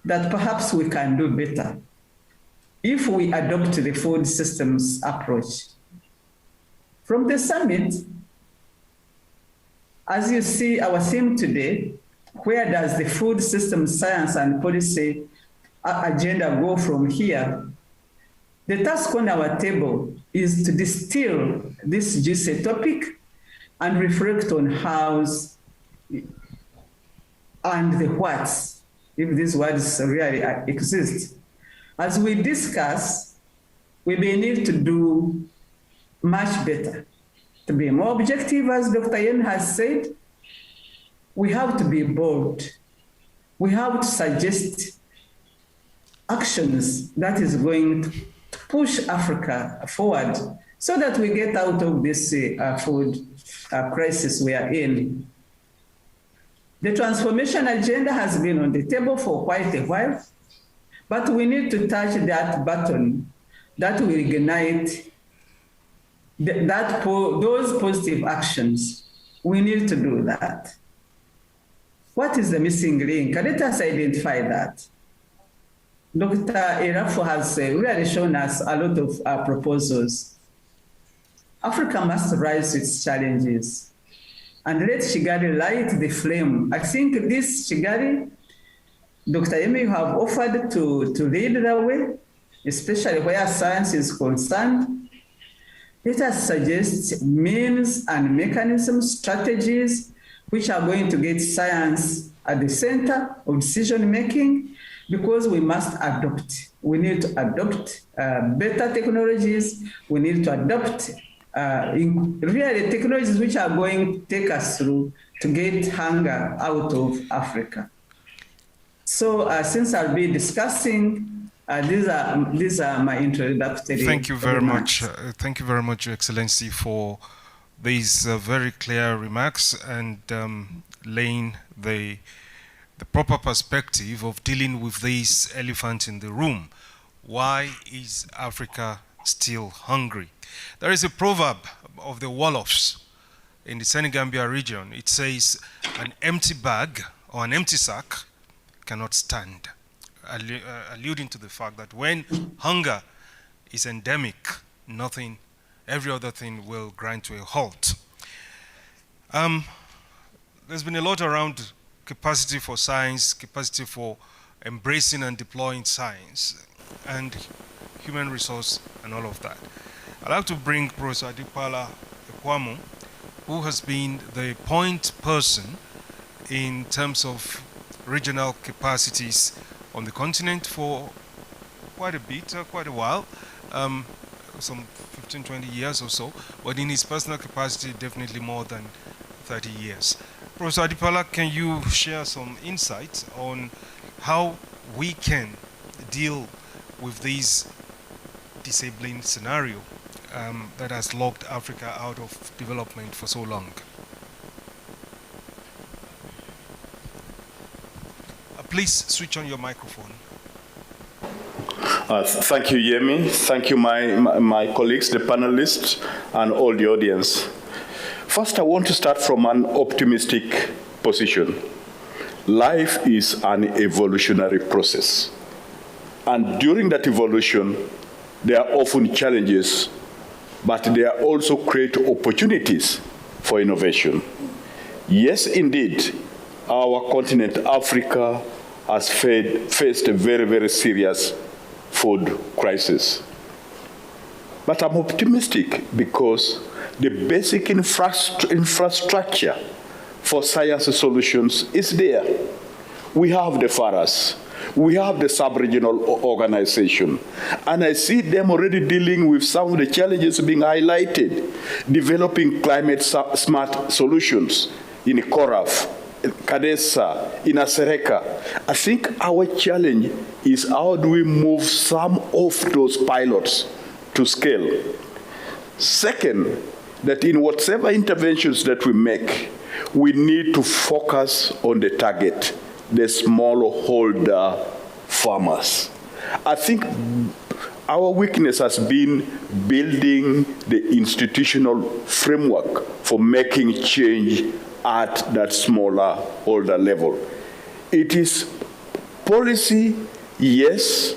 E: that perhaps we can do better if we adopt the food systems approach. From the summit, as you see our theme today, where does the food systems science and policy agenda go from here? The task on our table is to distill this juicy topic and reflect on hows and the whats, if these words really exist. As we discuss, we may need to do much better. To be more objective, as Dr. Yen has said, we have to be bold. We have to suggest actions that is going to push Africa forward so that we get out of this food crisis we are in. The transformation agenda has been on the table for quite a while, but we need to touch that button that will ignite those positive actions. We need to do that. What is the missing link? Let us identify that. Dr. Erafo has really shown us a lot of proposals. Africa must rise to its challenges and let Kigali light the flame. I think this Kigali, Dr. Yemi, you have offered to lead the way, especially where science is concerned. Let us suggest means and mechanisms, strategies, which are going to get science at the center of decision-making, because we must adopt. We need to adopt better technologies. We need to adopt really technologies which are going to take us through to get hunger out of Africa. So since I'll be discussing, these are my introductory
A: Thank you very
E: remarks.
A: much. Thank you very much, Your Excellency, for these very clear remarks and laying the proper perspective of dealing with this elephant in the room. Why is Africa still hungry? There is a proverb of the Wolofs in the Senegambia region. It says, an empty bag or an empty sack cannot stand, alluding to the fact that when hunger is endemic, every other thing will grind to a halt. There's been a lot around capacity for science, capacity for embracing and deploying science, and human resource and all of that. I'd like to bring Professor Adipala Ekwamu, who has been the point person in terms of regional capacities on the continent for quite a while, some 15, 20 years or so, but in his personal capacity, definitely more than 30 years. Professor Adipala, can you share some insights on how we can deal with this disabling scenario that has locked Africa out of development for so long? Please switch on your microphone.
F: Thank you, Yemi. Thank you, my colleagues, the panelists, and all the audience. First, I want to start from an optimistic position. Life is an evolutionary process. And during that evolution, there are often challenges, but there are also great opportunities for innovation. Yes, indeed, our continent, Africa, has faced a very, very serious food crisis. But I'm optimistic because the basic infrastructure for science solutions is there. We have the FARAS, we have the sub-regional organization, and I see them already dealing with some of the challenges being highlighted, developing climate-smart solutions in Koraf, Kadesa, in Asereka. I think our challenge is how do we move some of those pilots to scale. Second, that in whatever interventions that we make, we need to focus on the target, the smallholder farmers. I think our weakness has been building the institutional framework for making change at that smaller holder level. It is policy, yes,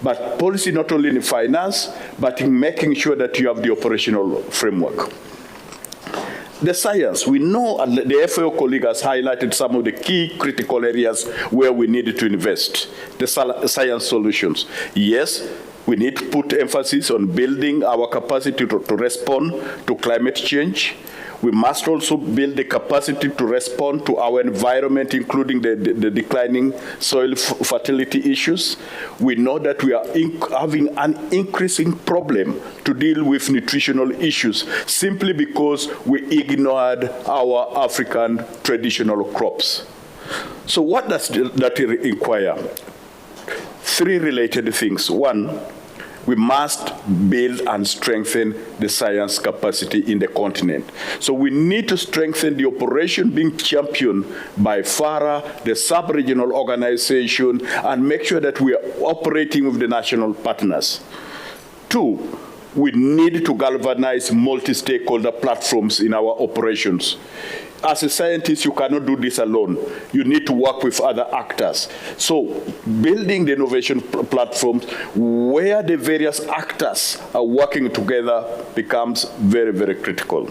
F: but policy not only in finance, but in making sure that you have the operational framework. The science, we know, and the FAO colleague has highlighted some of the key critical areas where we needed to invest, the science solutions. Yes, we need to put emphasis on building our capacity to respond to climate change. We must also build the capacity to respond to our environment, including the declining soil fertility issues. We know that we are having an increasing problem to deal with nutritional issues simply because we ignored our African traditional crops. So what does that require? Three related things. One, We must build and strengthen the science capacity in the continent. So we need to strengthen the operation being championed by FARA, the sub-regional organization, and make sure that we are operating with the national partners. 2, we need to galvanize multi-stakeholder platforms in our operations. As a scientist, you cannot do this alone. You need to work with other actors. So building the innovation platforms where the various actors are working together becomes very, very critical.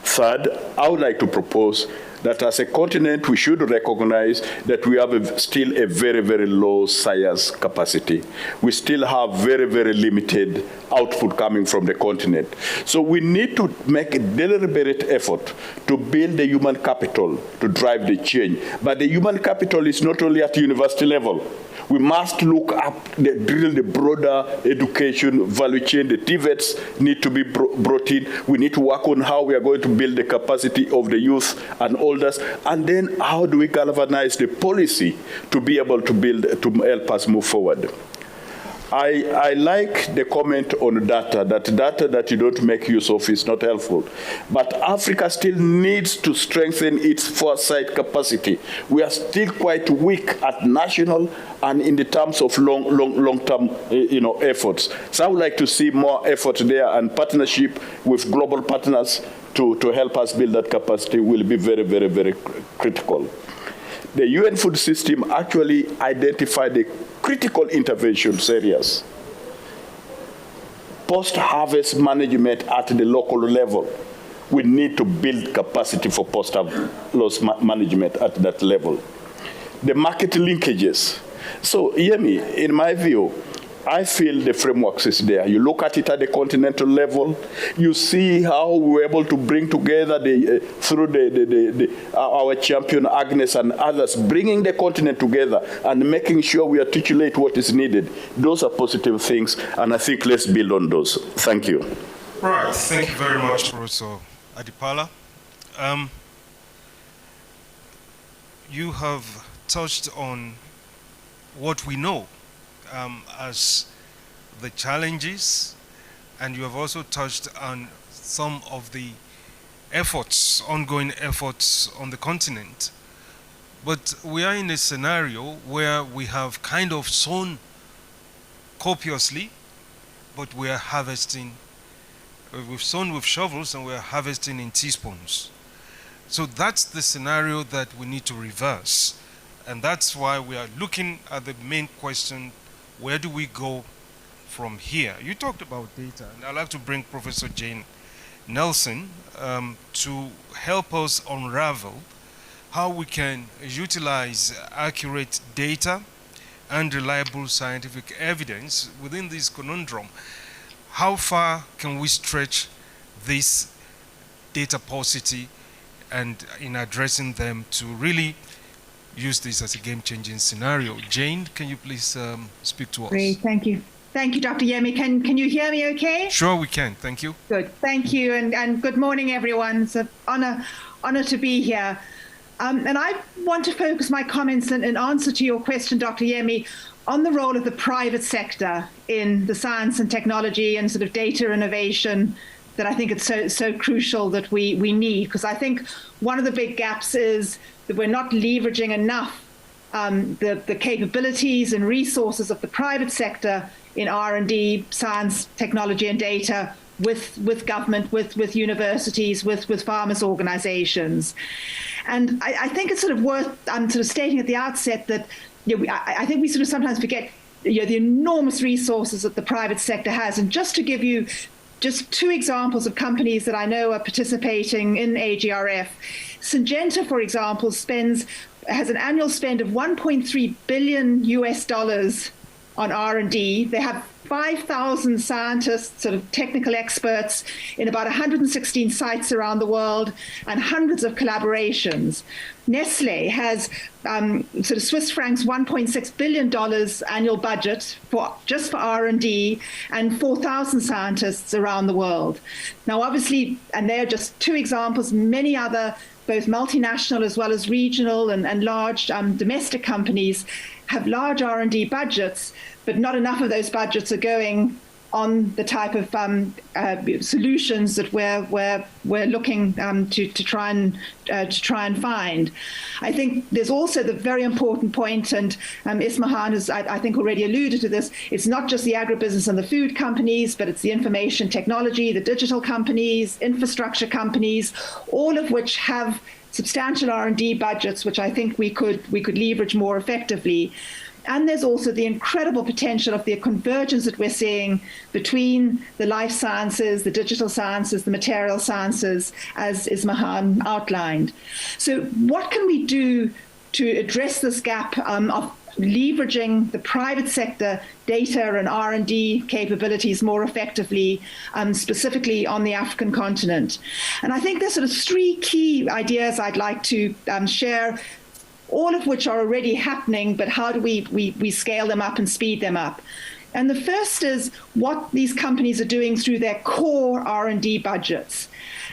F: Third, I would like to propose that as a continent, we should recognize that we have still a very, very low science capacity. We still have very, very limited output coming from the continent. So we need to make a deliberate effort to build the human capital to drive the change. But the human capital is not only at the university level. We must look up, drill the broader education value chain. The TVETs need to be brought in. We need to work on how we are going to build the capacity of the youth and elders. And then how do we galvanize the policy to be able to build, to help us move forward? I like the comment on data that you don't make use of is not helpful. But Africa still needs to strengthen its foresight capacity. We are still quite weak at national and in the terms of long-term efforts. So I would like to see more effort there, and partnership with global partners to help us build that capacity will be very, very, very critical. The UN food system actually identified the critical interventions areas. Post-harvest management at the local level. We need to build capacity for post-harvest management at that level. The market linkages. So, Yemi, in my view, I feel the framework is there. You look at it at the continental level, you see how we were able to bring together through our champion Agnes and others, bringing the continent together and making sure we articulate what is needed. Those are positive things, and I think let's build on those. Thank you.
A: Right, thank you very much, Professor Adipala. You have touched on what we know as the challenges, and you have also touched on some of the efforts, ongoing efforts on the continent. But we are in a scenario where we have kind of sown copiously, but we are harvesting. We've sown with shovels and we're harvesting in teaspoons. So that's the scenario that we need to reverse. And that's why we are looking at the main question: where do we go from here? You talked about data, and I'd like to bring Professor Jane Nelson to help us unravel how we can utilize accurate data and reliable scientific evidence within this conundrum. How far can we stretch this data paucity and in addressing them to really use this as a game-changing scenario? Jane, can you please speak to us?
G: Great, thank you. Thank you, Dr. Yemi. Can you hear me okay?
A: Sure, we can. Thank you.
G: Good. Thank you, and good morning, everyone. It's an honor to be here. And I want to focus my comments in answer to your question, Dr. Yemi, on the role of the private sector in the science and technology and sort of data innovation that I think it's so crucial that we need. Because I think one of the big gaps is that we're not leveraging enough the capabilities and resources of the private sector in R&D, science, technology, and data with government, with universities, with farmers' organizations. And I think it's sort of worth sort of stating at the outset that I think we sort of sometimes forget the enormous resources that the private sector has. And just to give you just two examples of companies that I know are participating in AGRF, Syngenta, for example, has an annual spend of $1.3 billion on R&D. They have 5,000 scientists, sort of technical experts in about 116 sites around the world and hundreds of collaborations. Nestle has sort of Swiss francs $1.6 billion annual budget just for R&D and 4,000 scientists around the world. Now, obviously, and they're just two examples, many other both multinational as well as regional and large domestic companies have large R&D budgets, but not enough of those budgets are going on the type of solutions that we're looking to try and find. I think there's also the very important point, and Ismahan has I think already alluded to this. It's not just the agribusiness and the food companies, but it's the information technology, the digital companies, infrastructure companies, all of which have substantial R&D budgets, which I think we could leverage more effectively. And there's also the incredible potential of the convergence that we're seeing between the life sciences, the digital sciences, the material sciences, as Ismahan outlined. So what can we do to address this gap of leveraging the private sector data and R&D capabilities more effectively, specifically on the African continent? And I think there's sort of three key ideas I'd like to share, all of which are already happening, but how do we scale them up and speed them up? And the first is what these companies are doing through their core R&D budgets.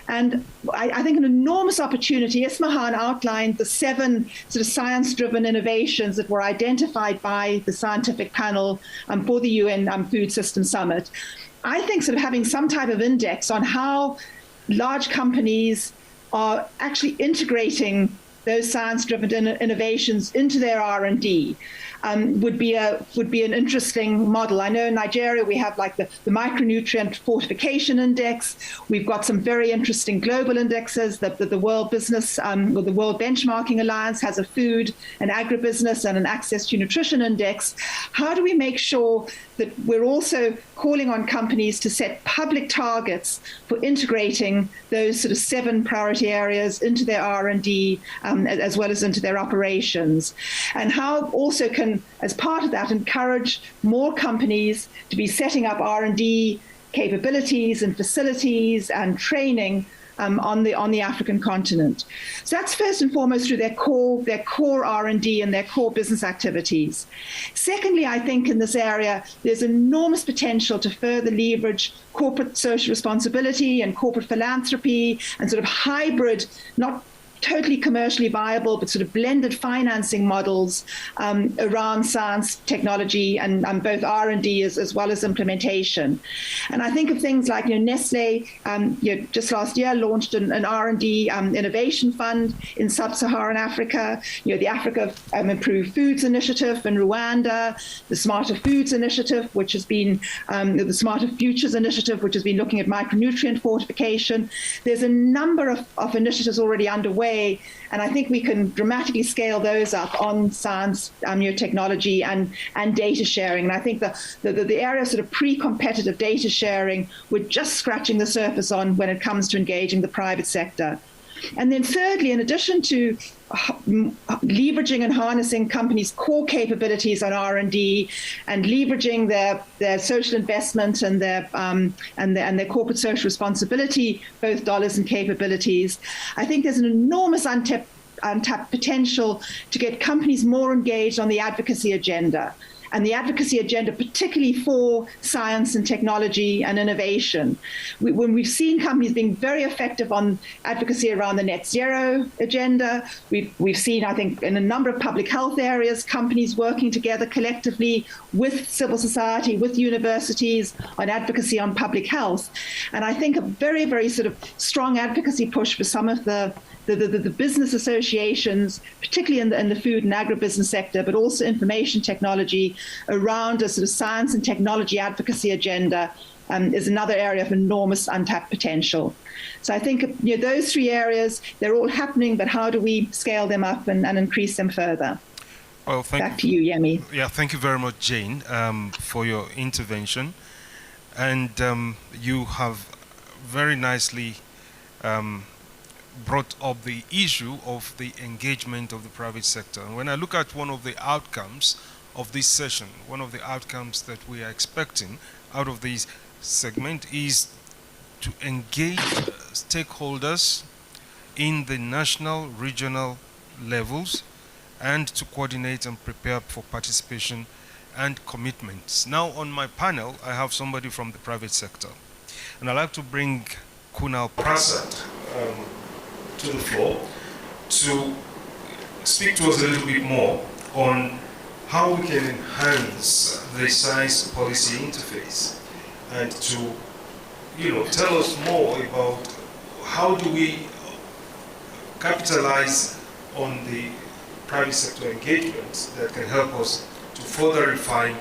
G: And I think an enormous opportunity. Ismahan outlined the 7 sort of science-driven innovations that were identified by the scientific panel for the UN Food System Summit. I think sort of having some type of index on how large companies are actually integrating those science-driven innovations into their R&D would be an interesting model. I know in Nigeria we have like the micronutrient fortification index. We've got some very interesting global indexes. The World Business or the World Benchmarking Alliance has a food and agribusiness and an access to nutrition index. How do we make sure that we're also calling on companies to set public targets for integrating those sort of 7 priority areas into their R&D as well as into their operations? And how also can, as part of that, encourage more companies to be setting up R&D capabilities and facilities and training on the African continent. So that's first and foremost through their core R&D and their core business activities. Secondly, I think in this area, there's enormous potential to further leverage corporate social responsibility and corporate philanthropy and sort of hybrid, not totally commercially viable, but sort of blended financing models around science, technology, and both R&D as well as implementation. And I think of things like, Nestle, just last year launched an R&D innovation fund in sub-Saharan Africa. The Africa Improved Foods Initiative in Rwanda, the Smarter Foods Initiative, which has been the Smarter Futures Initiative, which has been looking at micronutrient fortification. There's a number of initiatives already underway, and I think we can dramatically scale those up on science, technology, and data sharing. And I think the area of sort of pre-competitive data sharing, we're just scratching the surface on when it comes to engaging the private sector. And then thirdly, in addition to leveraging and harnessing companies' core capabilities on R&D and leveraging their social investment and their corporate social responsibility, both dollars and capabilities, I think there's an enormous untapped potential to get companies more engaged on the advocacy agenda. And the advocacy agenda, particularly for science and technology and innovation. When we've seen companies being very effective on advocacy around the net zero agenda, we've seen, I think, in a number of public health areas, companies working together collectively with civil society, with universities on advocacy on public health. And I think a very, very sort of strong advocacy push for some of the business associations, particularly in the food and agribusiness sector, but also information technology around a sort of science and technology advocacy agenda is another area of enormous untapped potential. So I think those 3 areas, they're all happening, but how do we scale them up and increase them further?
A: Well,
G: back to you, Yemi.
A: Yeah, thank you very much, Jane, for your intervention. And you have very nicely brought up the issue of the engagement of the private sector. And when I look at one of the outcomes of this session, one of the outcomes that we are expecting out of this segment is to engage stakeholders in the national, regional levels and to coordinate and prepare for participation and commitments. Now on my panel, I have somebody from the private sector. And I'd like to bring Kunal Prasad to the floor to speak to us a little bit more on how we can enhance the science policy interface and to, tell us more about how do we capitalize on the private sector engagements that can help us to further refine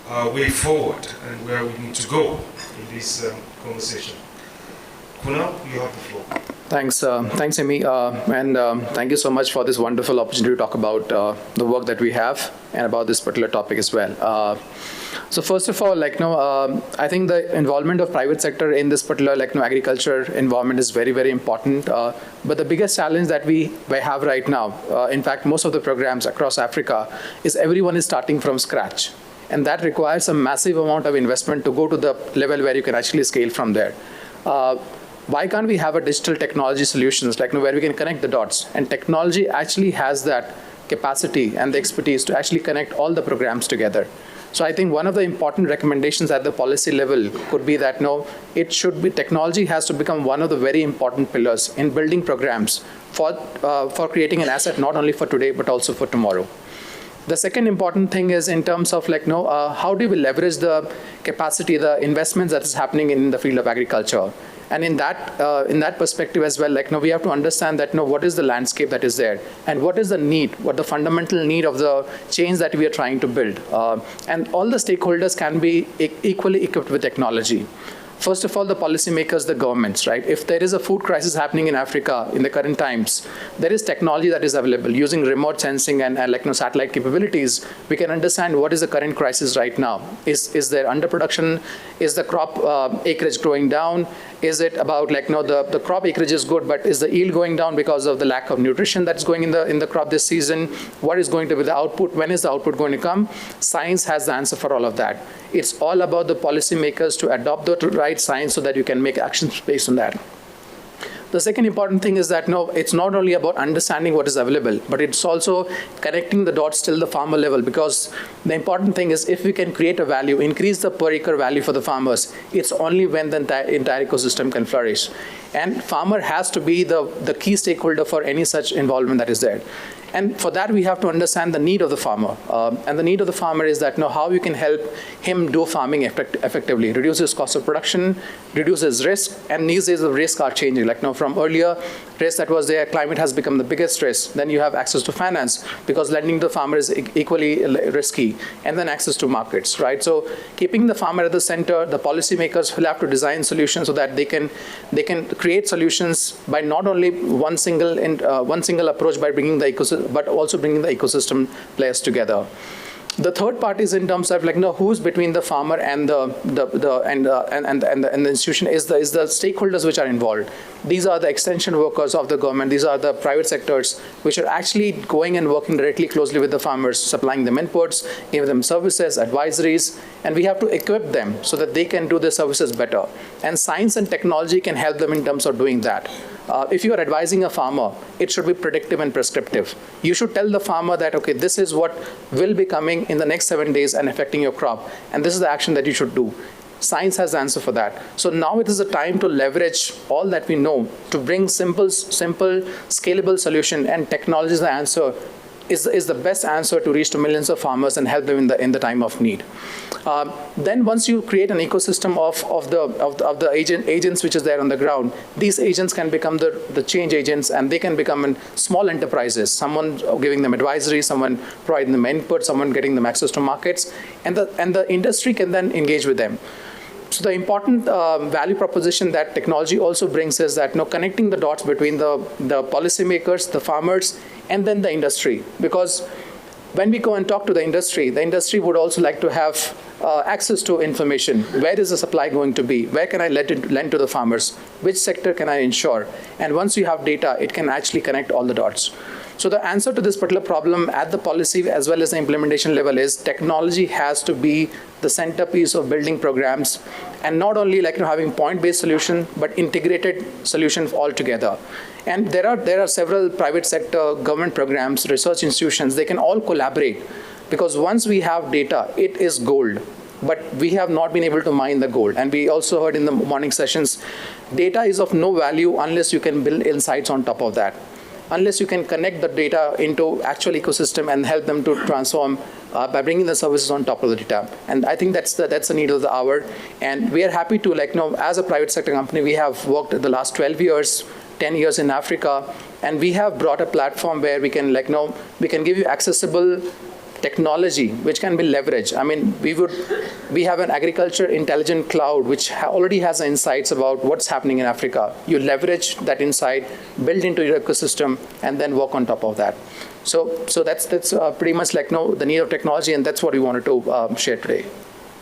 A: our way forward and where we need to go in this conversation. Kunal, you have the floor.
H: Thanks, Amy, and thank you so much for this wonderful opportunity to talk about the work that we have and about this particular topic as well. So first of all, I think the involvement of private sector in this particular, agriculture environment is very, very important. But the biggest challenge that we have right now, in fact, most of the programs across Africa, is everyone is starting from scratch. And that requires a massive amount of investment to go to the level where you can actually scale from there. Why can't we have a digital technology solutions where we can connect the dots? And technology actually has that capacity and the expertise to actually connect all the programs together. So I think one of the important recommendations at the policy level could be that technology has to become one of the very important pillars in building programs for creating an asset not only for today but also for tomorrow. The second important thing is in terms of how do we leverage the capacity, the investments that is happening in the field of agriculture. And in that perspective as well, we have to understand that what is the landscape that is there, and what is the need, what the fundamental need of the change that we are trying to build. And all the stakeholders can be equally equipped with technology. First of all, the policymakers, the governments, right? If there is a food crisis happening in Africa in the current times, there is technology that is available. Using remote sensing and satellite capabilities, we can understand what is the current crisis right now. Is there underproduction? Is the crop acreage growing down? Is it about the crop acreage is good, but is the yield going down because of the lack of nutrition that's going in the crop this season? What is going to be the output? When is the output going to come? Science has the answer for all of that. It's all about the policymakers to adopt the right science so that you can make actions based on that. The second important thing is that it's not only about understanding what is available, but it's also connecting the dots till the farmer level, because the important thing is if we can create a value, increase the per acre value for the farmers, it's only when the entire ecosystem can flourish. And farmer has to be the key stakeholder for any such involvement that is there. And for that, we have to understand the need of the farmer. And the need of the farmer is that how you can help him do farming effectively, reduce his cost of production, reduce his risk. And these days, the risks are changing. From earlier risk that was there, climate has become the biggest risk. Then you have access to finance, because lending to the farmer is equally risky. And then access to markets, right? So keeping the farmer at the center, the policymakers will have to design solutions so that they can create solutions by not only one single approach by bringing the ecosystem, but also bringing the ecosystem players together. The third part is in terms of who's between the farmer and the institution is the stakeholders which are involved. These are the extension workers of the government. These are the private sectors which are actually going and working directly closely with the farmers, supplying them inputs, giving them services, advisories, and we have to equip them so that they can do their services better. And science and technology can help them in terms of doing that. If you are advising a farmer, it should be predictive and prescriptive. You should tell the farmer that, okay, this is what will be coming in the next 7 days and affecting your crop, and this is the action that you should do. Science has the answer for that. So now it is the time to leverage all that we know to bring simple, scalable solution, and technology is the answer, is the best answer to reach to millions of farmers and help them in the time of need. Then once you create an ecosystem of the agents which is there on the ground, these agents can become the change agents, and they can become small enterprises, someone giving them advisory, someone providing them input, someone getting them access to markets, and the industry can then engage with them. So the important value proposition that technology also brings is that connecting the dots between the policymakers, the farmers, and then the industry. Because when we go and talk to the industry would also like to have access to information. Where is the supply going to be? Where can I lend to the farmers? Which sector can I insure? And once you have data, it can actually connect all the dots. So the answer to this particular problem at the policy as well as the implementation level is technology has to be the centerpiece of building programs, and not only having point-based solution, but integrated solutions altogether. And there are several private sector, government programs, research institutions, they can all collaborate, because once we have data, it is gold. But we have not been able to mine the gold. And we also heard in the morning sessions, data is of no value unless you can build insights on top of that. Unless you can connect the data into actual ecosystem and help them to transform by bringing the services on top of the data. And I think that's the need of the hour. And we are happy to, as a private sector company, we have worked the last 12 years, 10 years in Africa, and we have brought a platform where we can, we can give you accessible technology which can be leveraged. I mean, we have an agriculture intelligent cloud which already has insights about what's happening in Africa. You leverage that insight, build into your ecosystem, and then work on top of that. So that's pretty much the need of technology, and that's what we wanted to share today.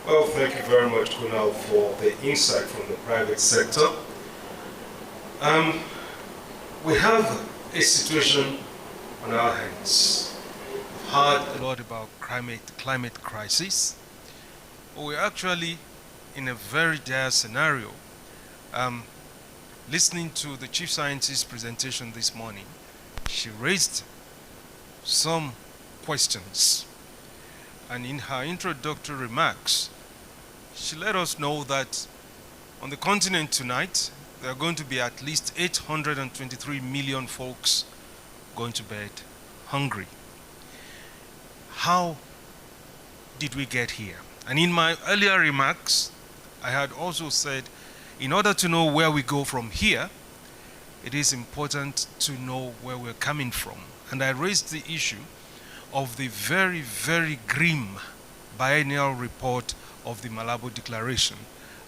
A: Well, thank you very much, Kunal, for the insight from the private sector. We have a situation on our hands. We've heard a lot about climate crisis. We're actually in a very dire scenario. Listening to the chief scientist's presentation this morning, she raised some questions. And in her introductory remarks, she let us know that on the continent tonight, there are going to be at least 823 million folks going to bed hungry. How did we get here? And in my earlier remarks, I had also said, in order to know where we go from here, it is important to know where we're coming from. And I raised the issue of the very, very grim biennial report of the Malabo Declaration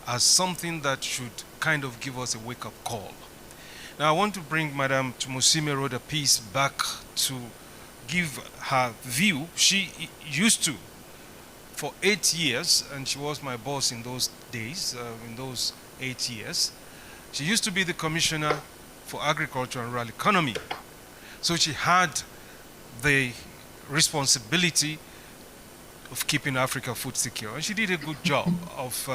A: as something that should kind of give us a wake-up call. Now, I want to bring Madame Tumosime wrote a piece back to give her view. She used to, for 8 years, and she was my boss in those days, in those 8 years, she used to be the Commissioner for Agriculture and Rural Economy. So she had the responsibility of keeping Africa food secure. And she did a good job of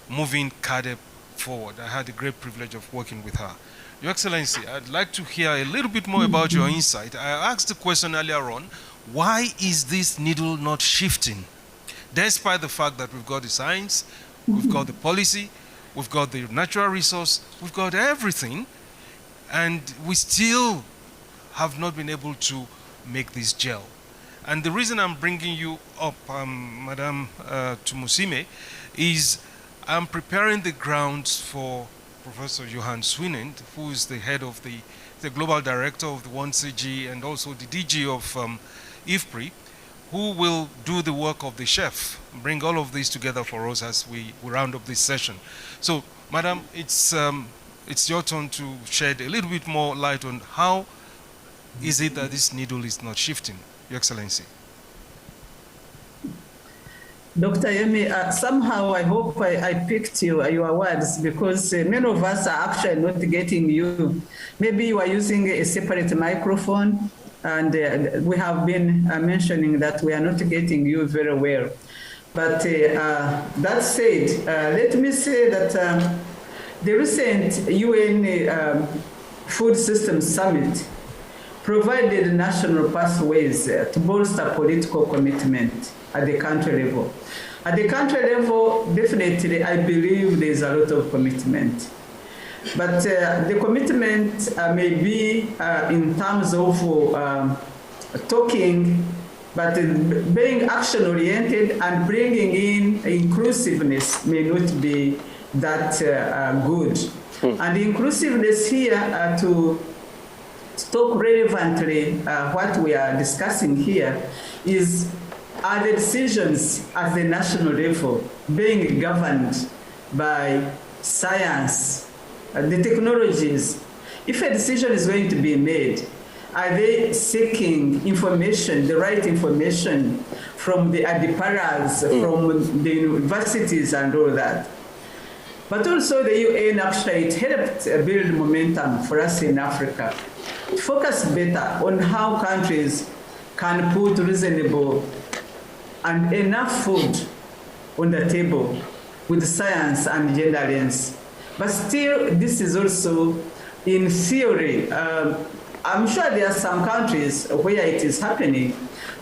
A: moving CADEP forward. I had the great privilege of working with her. Your Excellency, I'd like to hear a little bit more about your insight. I asked the question earlier on, why is this needle not shifting? Despite the fact that we've got the science, we've got the policy, we've got the natural resource, we've got everything, and we still have not been able to make this gel. And the reason I'm bringing you up, Madame Tumosime, is I'm preparing the grounds for Professor Johan Swinend, who is the head of the global director of the 1CG and also the DG of IFPRI, who will do the work of the chef, bring all of this together for us as we round up this session. So, Madam, it's your turn to shed a little bit more light on how is it that this needle is not shifting, Your Excellency.
E: Dr. Yemi, somehow I hope I picked your words, because many of us are actually not getting you. Maybe you are using a separate microphone, and we have been mentioning that we are not getting you very well. But that said, let me say that the recent UN Food Systems Summit provided national pathways to bolster political commitment at the country level. At the country level, definitely, I believe there is a lot of commitment. But the commitment may be in terms of talking, but being action-oriented and bringing in inclusiveness may not be that good. And inclusiveness here, to talk relevantly what we are discussing here, are the decisions at the national level being governed by science, the technologies. If a decision is going to be made, are they seeking information, the right information from the Adipalas, from the universities and all that? But also the UN actually, it helped build momentum for us in Africa. Focus better on how countries can put reasonable and enough food on the table with science and gender lens. But still, this is also in theory. I'm sure there are some countries where it is happening,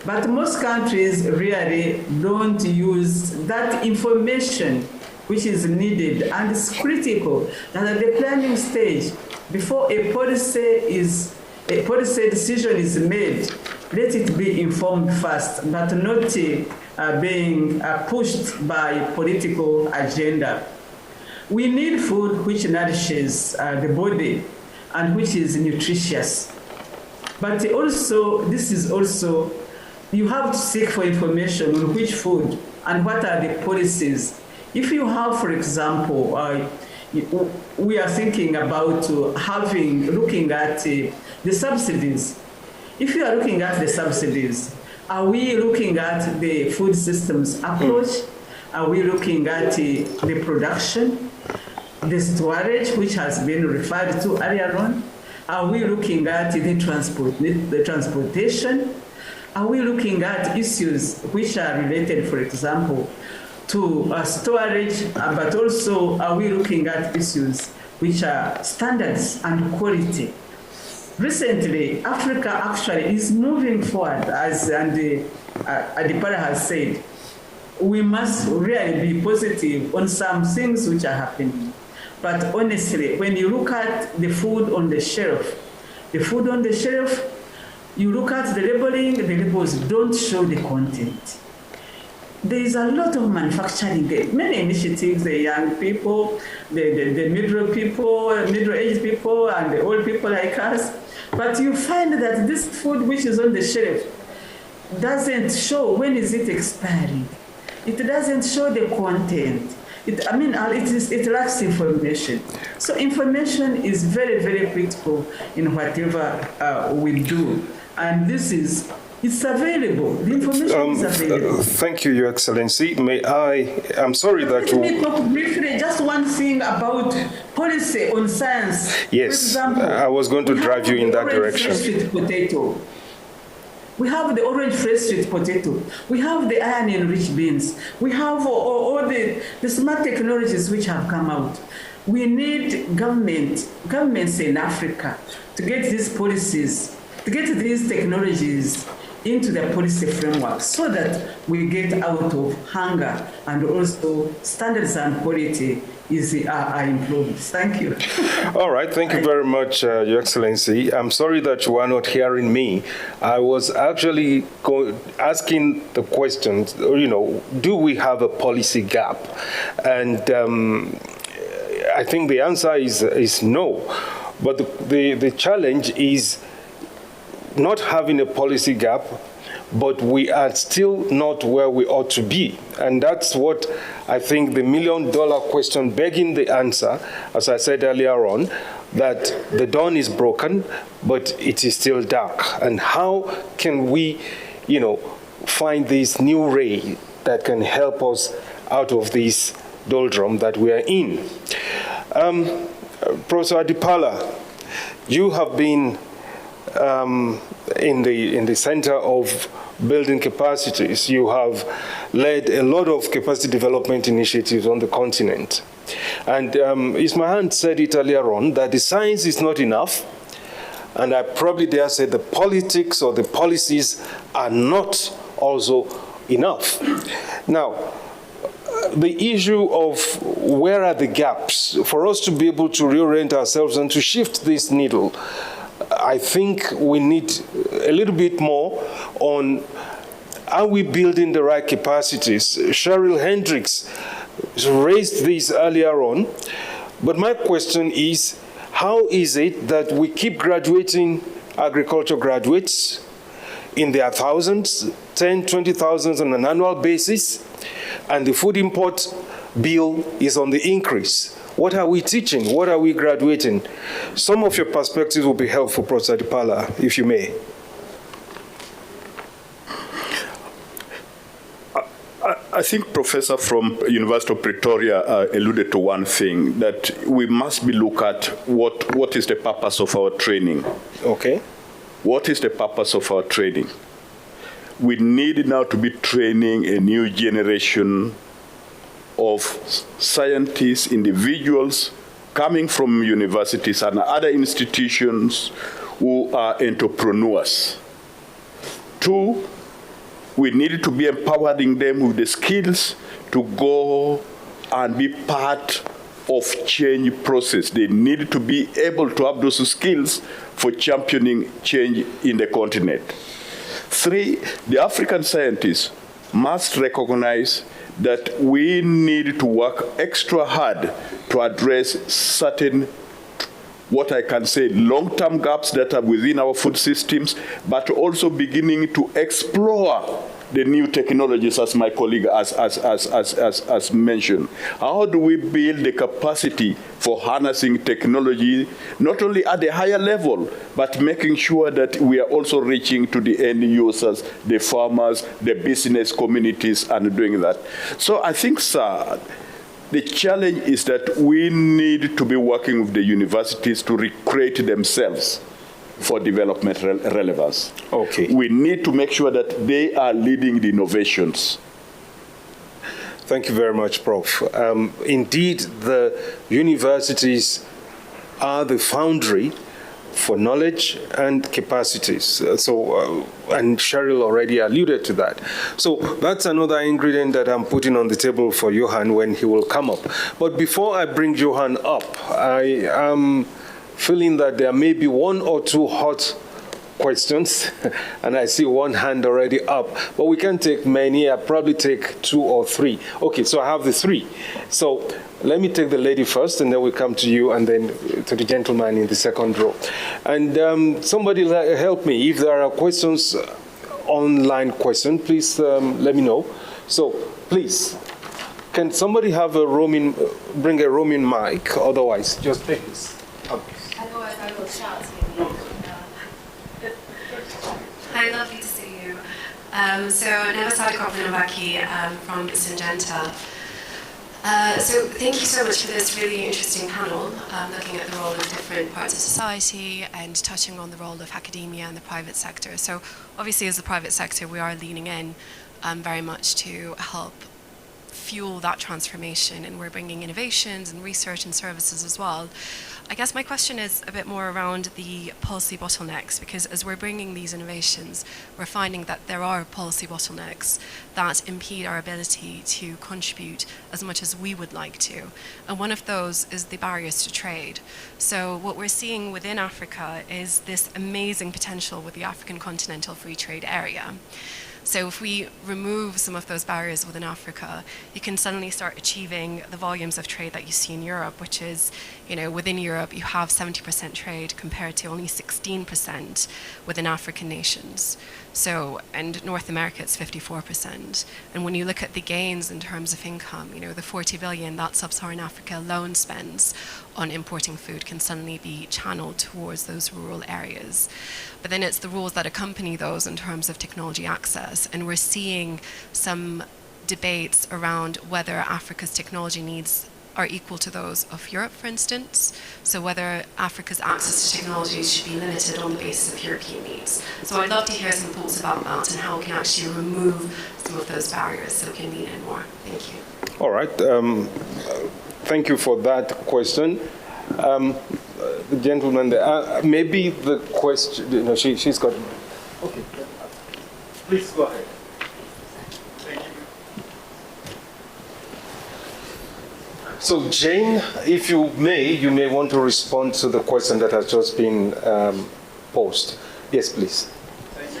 E: but most countries really don't use that information which is needed and is critical. And at the planning stage, before a policy decision is made, let it be informed first, but not being pushed by political agenda. We need food which nourishes the body and which is nutritious. But also, this is also, you have to seek for information on which food and what are the policies. If you have, for example, we are thinking about looking at the subsidies. If you are looking at the subsidies, are we looking at the food systems approach? Are we looking at the production, the storage, which has been referred to earlier on? Are we looking at the transportation? Are we looking at issues which are related, for example, to storage, but also are we looking at issues which are standards and quality? Recently, Africa actually is moving forward, as Adipala has said. We must really be positive on some things which are happening. But honestly, when you look at the food on the shelf, you look at the labeling, the labels don't show the content. There is a lot of manufacturing there, many initiatives, the young people, the middle-aged people, and the old people like us. But you find that this food which is on the shelf doesn't show when is it expiring. It doesn't show the content. It lacks information. So information is very, very critical in whatever we do. And it's available. The information is available.
A: Thank you, Your Excellency. I'm sorry that you...
E: Let me talk briefly, just one thing about policy on science.
A: Yes,
E: for example,
A: I was going to drive you in that direction.
E: Sweet potato. We have the orange fresh sweet potato. We have the iron-enriched beans. We have all the smart technologies which have come out. We need governments in Africa to get these policies, to get these technologies into the policy framework so that we get out of hunger and also standards and quality are improved. Thank you.
A: All right. Thank you very much, Your Excellency. I'm sorry that you are not hearing me. I was actually asking the question, do we have a policy gap? And I think the answer is no. But the challenge is not having a policy gap, but we are still not where we ought to be. And that's what I think the million-dollar question begging the answer, as I said earlier on, that the dawn is broken, but it is still dark. And how can we, find this new ray that can help us out of this doldrum that we are in? Professor Adipala, you have been in the center of building capacities. You have led a lot of capacity development initiatives on the continent. And Ismahan said it earlier on that the science is not enough, and I probably dare say the politics or the policies are not also enough. Now, the issue of where are the gaps for us to be able to reorient ourselves and to shift this needle, I think we need a little bit more on, are we building the right capacities? Cheryl Hendricks raised this earlier on, but my question is, how is it that we keep graduating agriculture graduates in their thousands, 10, 20,000 on an annual basis, and the food import bill is on the increase? What are we teaching? What are we graduating? Some of your perspectives will be helpful, Professor Adipala, if you may.
F: I think Professor from University of Pretoria alluded to one thing, that we must be look at what is the purpose of our training.
A: Okay.
F: What is the purpose of our training? We need now to be training a new generation of scientists, individuals coming from universities and other institutions who are entrepreneurs. Two, we need to be empowering them with the skills to go and be part of change process. They need to be able to have those skills for championing change in the continent. Three, the African scientists must recognize that we need to work extra hard to address certain, what I can say, long-term gaps that are within our food systems, but also beginning to explore the new technologies, as my colleague has mentioned. How do we build the capacity for harnessing technology, not only at the higher level, but making sure that we are also reaching to the end users, the farmers, the business communities, and doing that. So I think, sir, the challenge is that we need to be working with the universities to recreate themselves for development relevance.
I: Okay.
F: We need to make sure that they are leading the innovations.
I: Thank you very much, Prof. Indeed, the universities are the foundry for knowledge and capacities. And Cheryl already alluded to that. So that's another ingredient that I'm putting on the table for Johan when he will come up. But before I bring Johan up, I am feeling that there may be one or two hot questions, and I see one hand already up, but we can take many. I'll probably take 2 or 3. Okay, so I have the 3. So let me take the lady first, and then we come to you, and then to the gentleman in the second row. And somebody help me. If there are questions, online question, please let me know. So please, can somebody have a roaming, bring a roaming mic? Otherwise, just take this. Okay.
J: Otherwise, I will shout to you. Hi, lovely to see you. So, Nevasada Koplinavaki from Syngenta. So, thank you so much for this really interesting panel, looking at the role of different parts of society and touching on the role of academia and the private sector. So, obviously, as the private sector, we are leaning in very much to help fuel that transformation, and we're bringing innovations and research and services as well. I guess my question is a bit more around the policy bottlenecks, because as we're bringing these innovations, we're finding that there are policy bottlenecks that impede our ability to contribute as much as we would like to. And one of those is the barriers to trade. So what we're seeing within Africa is this amazing potential with the African Continental Free Trade Area. So if we remove some of those barriers within Africa, you can suddenly start achieving the volumes of trade that you see in Europe, which is, within Europe, you have 70% trade compared to only 16% within African nations. So, and North America, it's 54%. And when you look at the gains in terms of income, the 40 billion that Sub-Saharan Africa alone spends on importing food can suddenly be channeled towards those rural areas. But then it's the rules that accompany those in terms of technology access. And we're seeing some debates around whether Africa's technology needs are equal to those of Europe, for instance. So whether Africa's access to technologies should be limited on the basis of European needs. So I'd love to hear some thoughts about that and how we can actually remove some of those barriers so we can lean in more. Thank you.
I: All right. Thank you for that question. The gentleman there, maybe the question, she's got, okay. Please go ahead. Thank you. So Jane, if you may want to respond to the question that has just been posed. Yes, please.
K: Thank you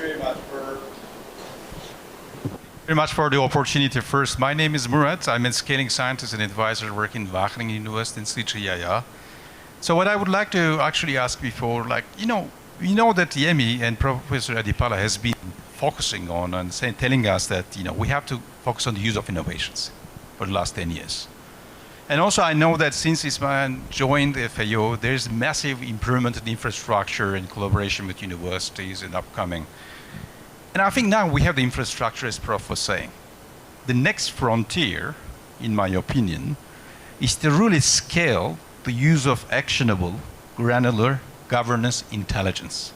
K: very much for the opportunity. First, my name is Murat. I'm a scaling scientist and advisor working in Wageningen University in Sri. So what I would like to actually ask before, we know that Yemi and Professor Adipala has been focusing on and telling us that, we have to focus on the use of innovations for the last 10 years. And also I know that since Ismail joined the FAO, there's massive improvement in infrastructure in collaboration with universities and upcoming. And I think now we have the infrastructure, as Prof was saying. The next frontier, in my opinion, is to really scale the use of actionable, granular governance intelligence.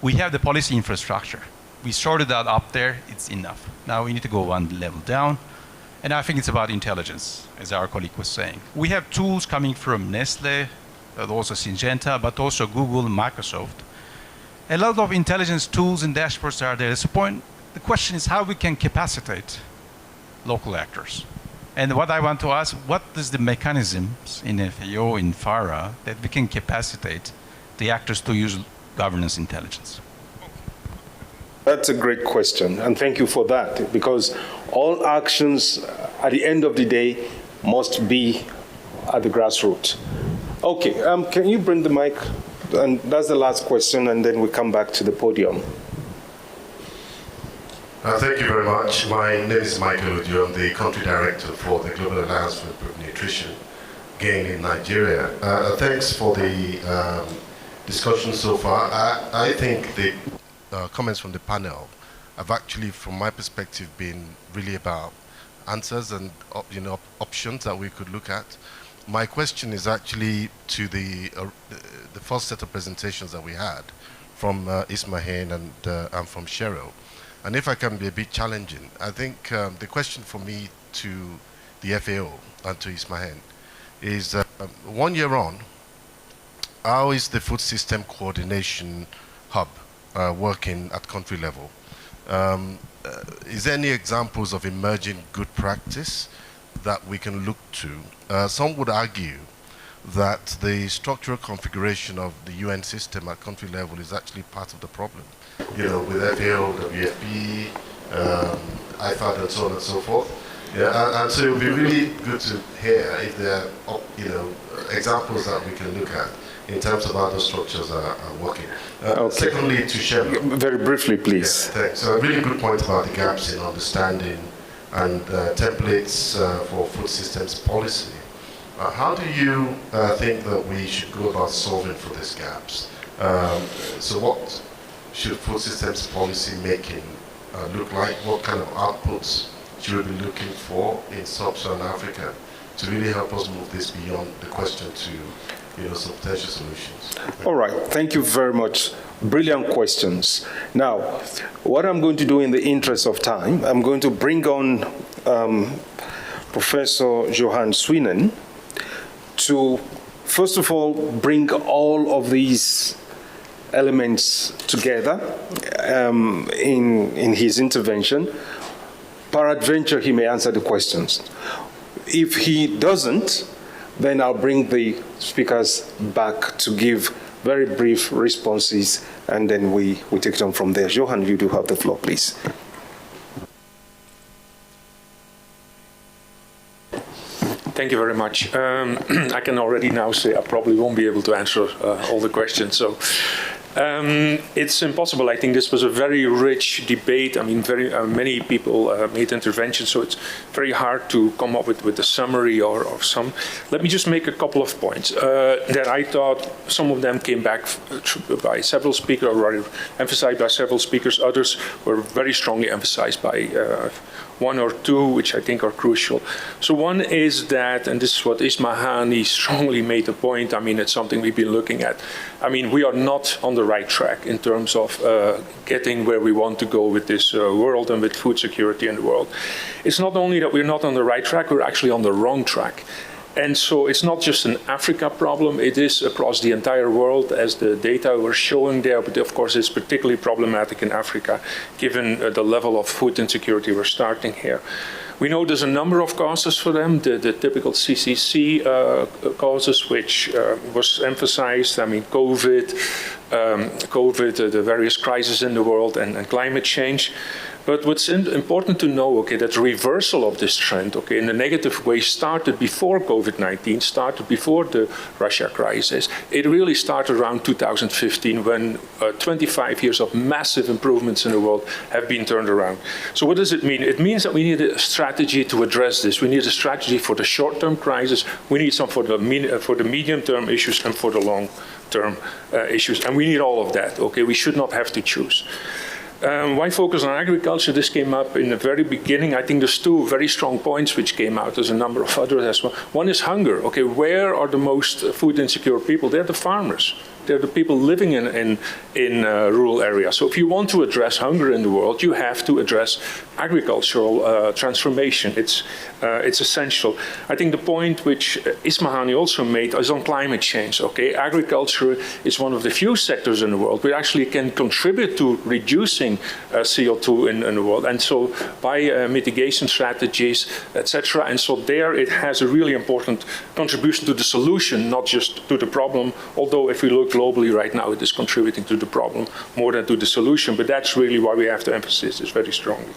K: We have the policy infrastructure. We sorted that up there, it's enough. Now we need to go one level down, and I think it's about intelligence, as our colleague was saying. We have tools coming from Nestle, also Syngenta, but also Google, Microsoft. A lot of intelligence tools and dashboards are there. The question is how we can capacitate local actors. And what I want to ask, what is the mechanisms in FAO, in FARA, that we can capacitate the actors to use governance intelligence?
I: That's a great question, and thank you for that, because all actions at the end of the day must be at the grassroots. Okay, can you bring the mic? And that's the last question, and then we come back to the podium.
L: Thank you very much. My name is Michael Udio. I'm the country director for the Global Alliance for Improved Nutrition, again in Nigeria. Thanks for the discussion so far. I think the comments from the panel have actually, from my perspective, been really about answers and options that we could look at. My question is actually to the first set of presentations that we had from Ismahen and from Cheryl. And if I can be a bit challenging, I think the question for me to the FAO and to Ismahen is 1 year on, how is the food system coordination hub working at country level? Is there any examples of emerging good practice that we can look to? Some would argue that the structural configuration of the UN system at country level is actually part of the problem. With FAO, WFP, IFAD, and so on and so forth. Yeah, and so it would be really good to hear if there are, examples that we can look at in terms of how those structures are working. Okay. Secondly, to Cheryl.
I: Very briefly, please.
L: Yeah, thanks. So a really good point about the gaps in understanding and templates for food systems policy. How do you think that we should go about solving for these gaps? So what should food systems policy making look like? What kind of outputs should we be looking for in sub-Saharan Africa to really help us move this beyond the question to some potential solutions?
I: All right, thank you very much. Brilliant questions. Now, what I'm going to do in the interest of time, I'm going to bring on Professor Johan Swinend to, first of all, bring all of these elements together in his intervention. Peradventure, he may answer the questions. If he doesn't, then I'll bring the speakers back to give very brief responses, and then we take it on from there. Johan, you do have the floor, please.
M: Thank you very much. I can already now say I probably won't be able to answer all the questions. So it's impossible. I think this was a very rich debate. I mean, very many people made interventions, so it's very hard to come up with a summary or some. Let me just make a couple of points that I thought some of them came back by several speakers, or rather emphasized by several speakers. Others were very strongly emphasized by one or two, which I think are crucial. So one is that, and this is what Ismahen strongly made a point, I mean, it's something we've been looking at. I mean, we are not on the right track in terms of getting where we want to go with this world and with food security in the world. It's not only that we're not on the right track, we're actually on the wrong track. And so it's not just an Africa problem, it is across the entire world, as the data were showing there, but of course it's particularly problematic in Africa, given the level of food insecurity we're starting here. We know there's a number of causes for them, the typical CCC causes, which was emphasized. I mean, COVID, the various crises in the world, and climate change. But what's important to know, okay, that reversal of this trend, okay, in a negative way started before COVID-19, started before the Russia crisis. It really started around 2015 when 25 years of massive improvements in the world have been turned around. So what does it mean? It means that we need a strategy to address this. We need a strategy for the short-term crisis. We need some for the medium-term issues and for the long-term issues. And we need all of that, okay? We should not have to choose. Why focus on agriculture? This came up in the very beginning. I think there's two very strong points which came out. There's a number of others as well. One is hunger. Okay, where are the most food insecure people? They're the farmers. They're the people living in rural areas. So if you want to address hunger in the world, you have to address agricultural transformation. It's essential. I think the point which Ismahen also made is on climate change. Okay, agriculture is one of the few sectors in the world which actually can contribute to reducing reducing CO2 in the world. And so by mitigation strategies, etc. And so there it has a really important contribution to the solution, not just to the problem, although if we look globally right now, it is contributing to the problem more than to the solution. But that's really why we have to emphasize this very strongly.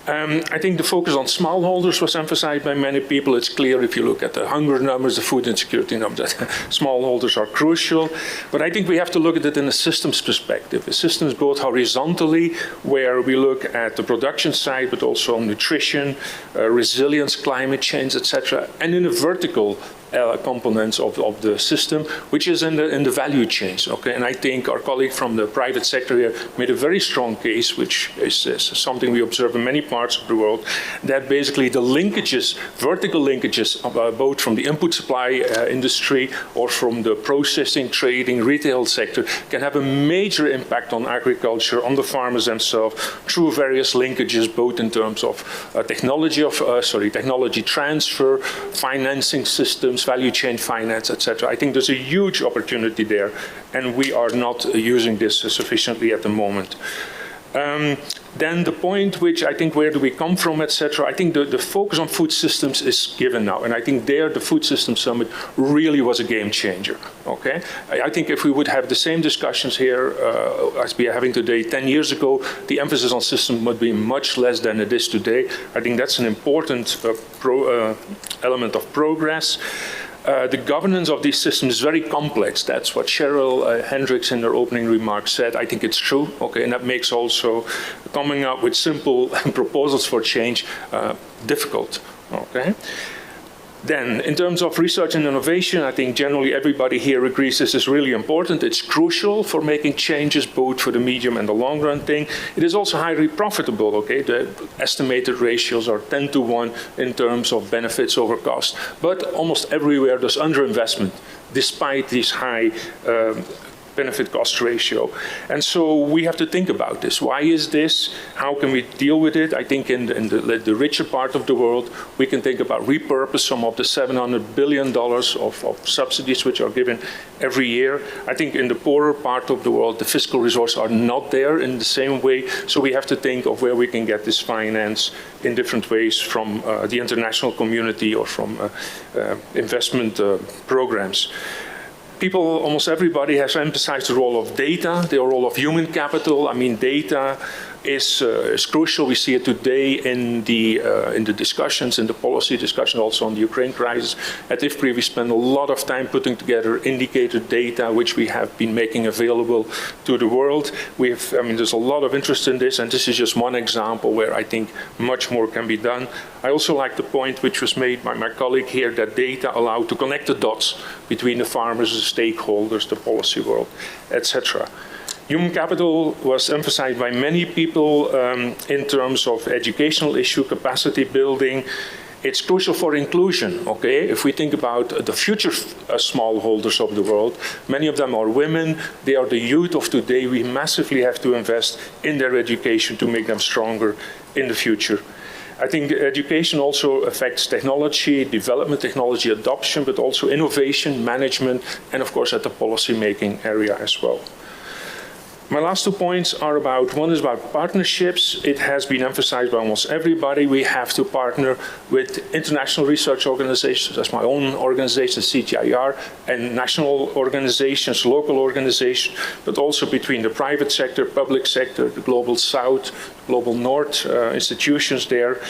M: I think the focus on smallholders was emphasized by many people. It's clear if you look at the hunger numbers, the food insecurity numbers, that smallholders are crucial. But I think we have to look at it in a systems perspective. A systems both horizontally, where we look at the production side, but also nutrition, resilience, climate change, etc., and in a vertical components of the system, which is in the value chains. Okay, and I think our colleague from the private sector here made a very strong case, which is something we observe in many parts of the world, that basically the linkages, vertical linkages, both from the input supply industry or from the processing, trading, retail sector, can have a major impact on agriculture, on the farmers themselves, through various linkages, both in terms of technology transfer, financing systems, value chain finance, etc. I think there's a huge opportunity there, and we are not using this sufficiently at the moment. Then the point which I think, where do we come from, etc., I think the focus on food systems is given now, and I think there the Food Systems Summit really was a game changer, okay? I think if we would have the same discussions here as we are having today 10 years ago, the emphasis on systems would be much less than it is today. I think that's an important element of progress. The governance of these systems is very complex. That's what Cheryl Hendricks in her opening remarks said. I think it's true, okay, and that makes also coming up with simple proposals for change difficult, okay? Then, in terms of research and innovation, I think generally everybody here agrees this is really important. It's crucial for making changes, both for the medium and the long run thing. It is also highly profitable, okay? The estimated ratios are 10 to 1 in terms of benefits over cost. But almost everywhere there's underinvestment, despite these high benefit cost ratio. And so we have to think about this. Why is this? How can we deal with it? I think in the richer part of the world, we can think about repurpose some of the $700 billion of subsidies which are given every year. I think in the poorer part of the world, the fiscal resources are not there in the same way. So we have to think of where we can get this finance in different ways from the international community or from investment programs. People, almost everybody has emphasized the role of data, the role of human capital. I mean, data is crucial. We see it today in the discussions, in the policy discussion, also on the Ukraine crisis. At IFPRI, we spend a lot of time putting together indicator data, which we have been making available to the world. There's a lot of interest in this, and this is just one example where I think much more can be done. I also like the point which was made by my colleague here, that data allow to connect the dots between the farmers, the stakeholders, the policy world, etc. Human capital was emphasized by many people in terms of educational issue, capacity building. It's crucial for inclusion, okay? If we think about the future smallholders of the world, many of them are women, they are the youth of today. We massively have to invest in their education to make them stronger in the future. I think education also affects technology, development, technology adoption, but also innovation, management, and of course at the policy-making area as well. My last 2 points are one is about partnerships. It has been emphasized by almost everybody. We have to partner with international research organizations, that's my own organization, CGIAR, and national organizations, local organizations, but also between the private sector, public sector, the global south, global north institutions there.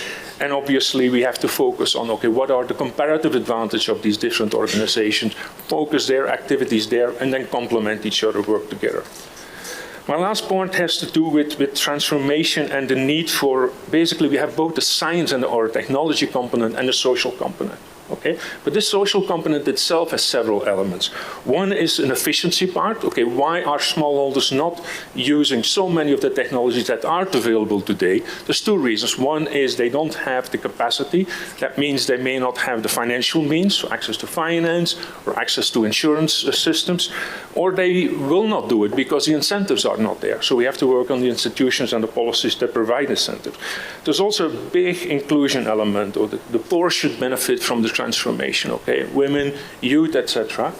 M: And obviously we have to focus on, okay, what are the comparative advantages of these different organizations, focus their activities there, and then complement each other, work together. My last point has to do with transformation and the need for, basically we have both the science and or technology component and the social component. Okay, but this social component itself has several elements. One is an efficiency part. Okay, why are smallholders not using so many of the technologies that are available today? There's 2 reasons. One is they don't have the capacity. That means they may not have the financial means, so access to finance or access to insurance systems, or they will not do it because the incentives are not there. So we have to work on the institutions and the policies that provide incentives. There's also a big inclusion element, or the poor should benefit from the transformation, okay? Women, youth, etc.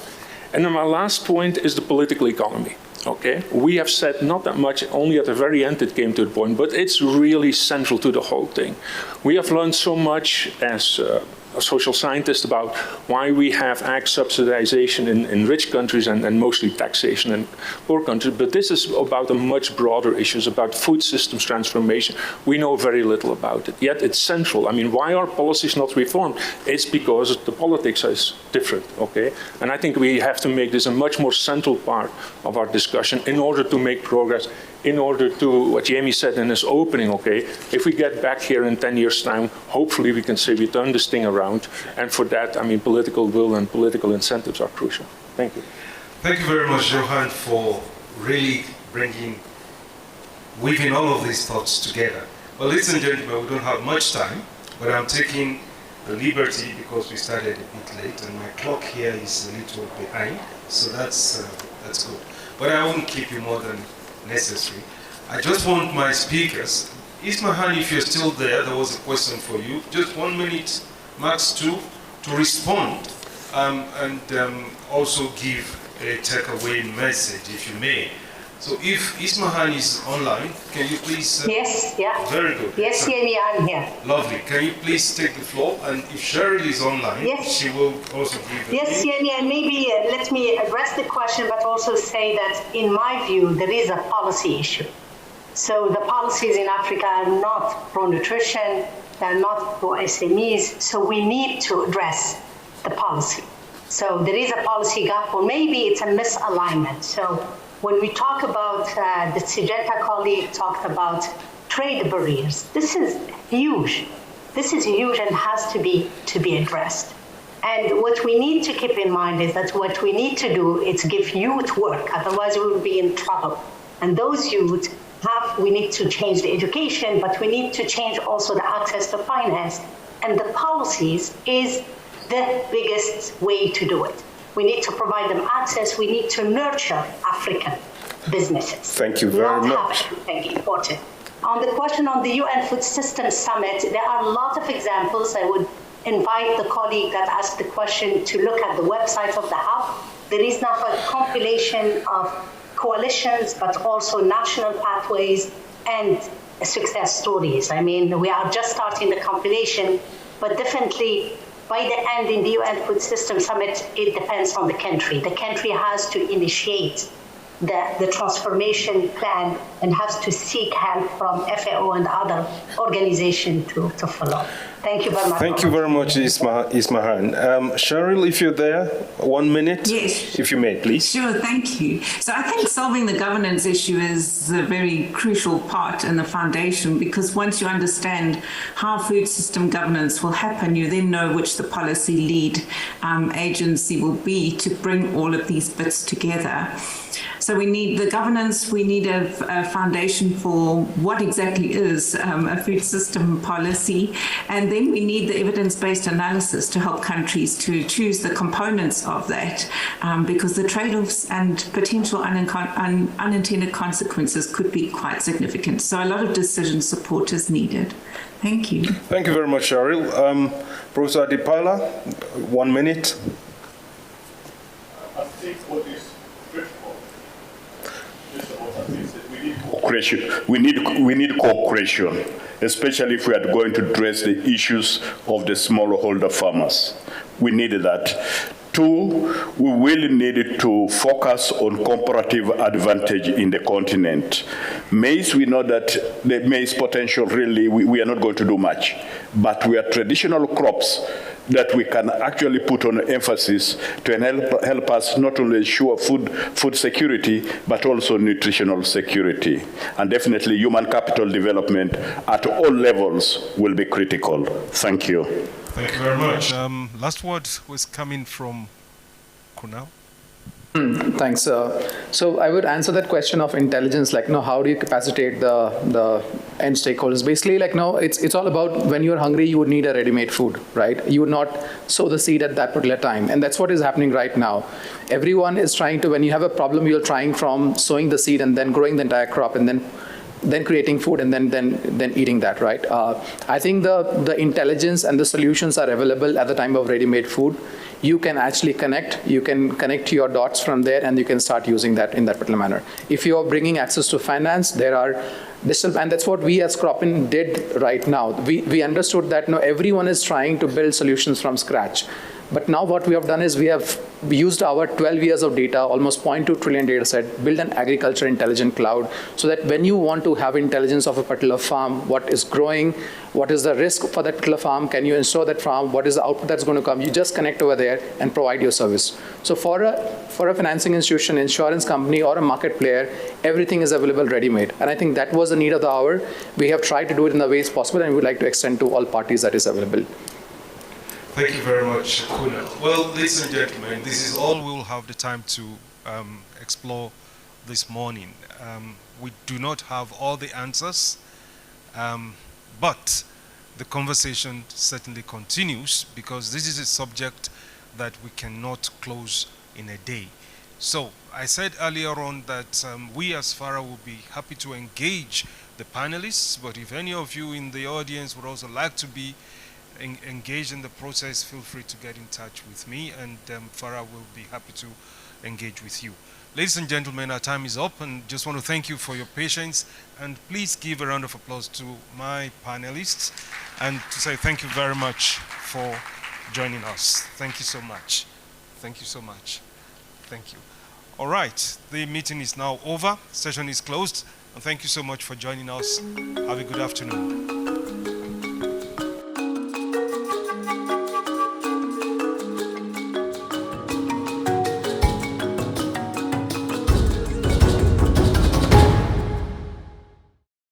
M: And then my last point is the political economy. Okay, we have said not that much, only at the very end it came to the point, but it's really central to the whole thing. We have learned so much as a social scientist about why we have ag subsidization in rich countries and mostly taxation in poor countries, but this is about a much broader issue. It's about food systems transformation. We know very little about it, yet it's central. I mean, why are policies not reformed? It's because the politics is different, okay? And I think we have to make this a much more central part of our discussion in order to make progress, in order to, what Jamie said in his opening, okay, if we get back here in 10 years' time, hopefully we can say we turned this thing around, and for that, I mean, political will and political incentives are crucial. Thank you.
A: Thank you very much, Johan, for really weaving all of these thoughts together. Well, ladies and gentlemen, we don't have much time, but I'm taking the liberty, because we started a bit late, and my clock here is a little behind, so that's good. But I won't keep you more than necessary. I just want my speakers, Ismahan, if you're still there was a question for you, just 1 minute, max 2, to respond and also give a takeaway message, if you may. So if Ismahan is online, can you please...
D: yes, yeah.
A: Very good.
D: Yes, Yemi, I'm here.
A: Lovely. Can you please take the floor? And if Cheryl is online,
D: yes,
A: she will also give the
D: yes, Yemi, and maybe let me address the question, but also say that in my view, there is a policy issue. So the policies in Africa are not pro-nutrition, they're not pro-SMEs, so we need to address the policy. So there is a policy gap, or maybe it's a misalignment. So when we talk about, the Syngenta colleague talked about trade barriers, this is huge. This is huge and has to be addressed. And what we need to keep in mind is that what we need to do is give youth work, otherwise we will be in trouble. And those youth we need to change the education, but we need to change also the access to finance. And the policies is the biggest way to do it. We need to provide them access. We need to nurture African businesses.
I: Thank you very much.
D: Not have everything imported. On the question on the UN Food Systems Summit, there are a lot of examples. I would invite the colleague that asked the question to look at the website of the Hub. There is now a compilation of coalitions, but also national pathways and success stories. I mean, we are just starting the compilation, but definitely by the end in the UN Food System Summit, it depends on the country. The country has to initiate the transformation plan and has to seek help from FAO and other organizations to follow. Thank you very much.
I: Thank you very much, Ismahan. Cheryl, if you're there, 1 minute,
C: yes,
I: if you may, please.
C: Sure, thank you. So I think solving the governance issue is a very crucial part in the foundation, because once you understand how food system governance will happen, you then know which the policy lead agency will be to bring all of these bits together. So we need the governance, we need a foundation for what exactly is a food system policy, and then we need the evidence-based analysis to help countries to choose the components of that, because the trade-offs and potential unintended consequences could be quite significant. So a lot of decision support is needed. Thank you.
I: Thank you very much, Cheryl. Professor Adipala, 1 minute.
F: I think what is critical is about we need cooperation, especially if we are going to address the issues of the smallholder farmers. We need that. 2, we will need to focus on comparative advantage in the continent. Maize, we know that the maize potential really, we are not going to do much, but we are traditional crops that we can actually put on emphasis to help us not only ensure food security, but also nutritional security. And definitely human capital development at all levels will be critical. Thank you.
A: Thank you very much. Last word was coming from Kunal.
H: Thanks. So I would answer that question of intelligence, like, how do you capacitate the end stakeholders? Basically, it's all about when you're hungry, you would need a ready-made food, right? You would not sow the seed at that particular time. And that's what is happening right now. Everyone is trying to, when you have a problem, you're trying from sowing the seed and then growing the entire crop and then creating food and then eating that, right? I think the intelligence and the solutions are available at the time of ready-made food. you can actually connect. You can connect your dots from there, and you can start using that in that particular manner. If you are bringing access to finance, there are digital, and that's what we as Cropin did right now. We understood that everyone is trying to build solutions from scratch. But now what we have done is we have used our 12 years of data, almost 0.2 trillion data set, build an agriculture intelligent cloud, so that when you want to have intelligence of a particular farm, what is growing, what is the risk for that particular farm, can you ensure that farm, what is the output that's going to come, you just connect over there and provide your service. So for a financing institution, insurance company, or a market player, everything is available ready-made. And I think that was the need of the hour. We have tried to do it in the ways possible, and we would like to extend to all parties that is available.
A: Thank you very much, Kunal. Well, ladies and gentlemen, this is all we will have the time to explore this morning. We do not have all the answers, but the conversation certainly continues, because this is a subject that we cannot close in a day. So I said earlier on that we as FARA will be happy to engage the panelists, but if any of you in the audience would also like to be engaged in the process, feel free to get in touch with me, and Farah will be happy to engage with you. Ladies and gentlemen, our time is up, and just want to thank you for your patience, and please give a round of applause to my panelists, and to say thank you very much for joining us. Thank you so much. Thank you so much. Thank you. All right, the meeting is now over. Session is closed, and thank you so much for joining us. Have a good afternoon.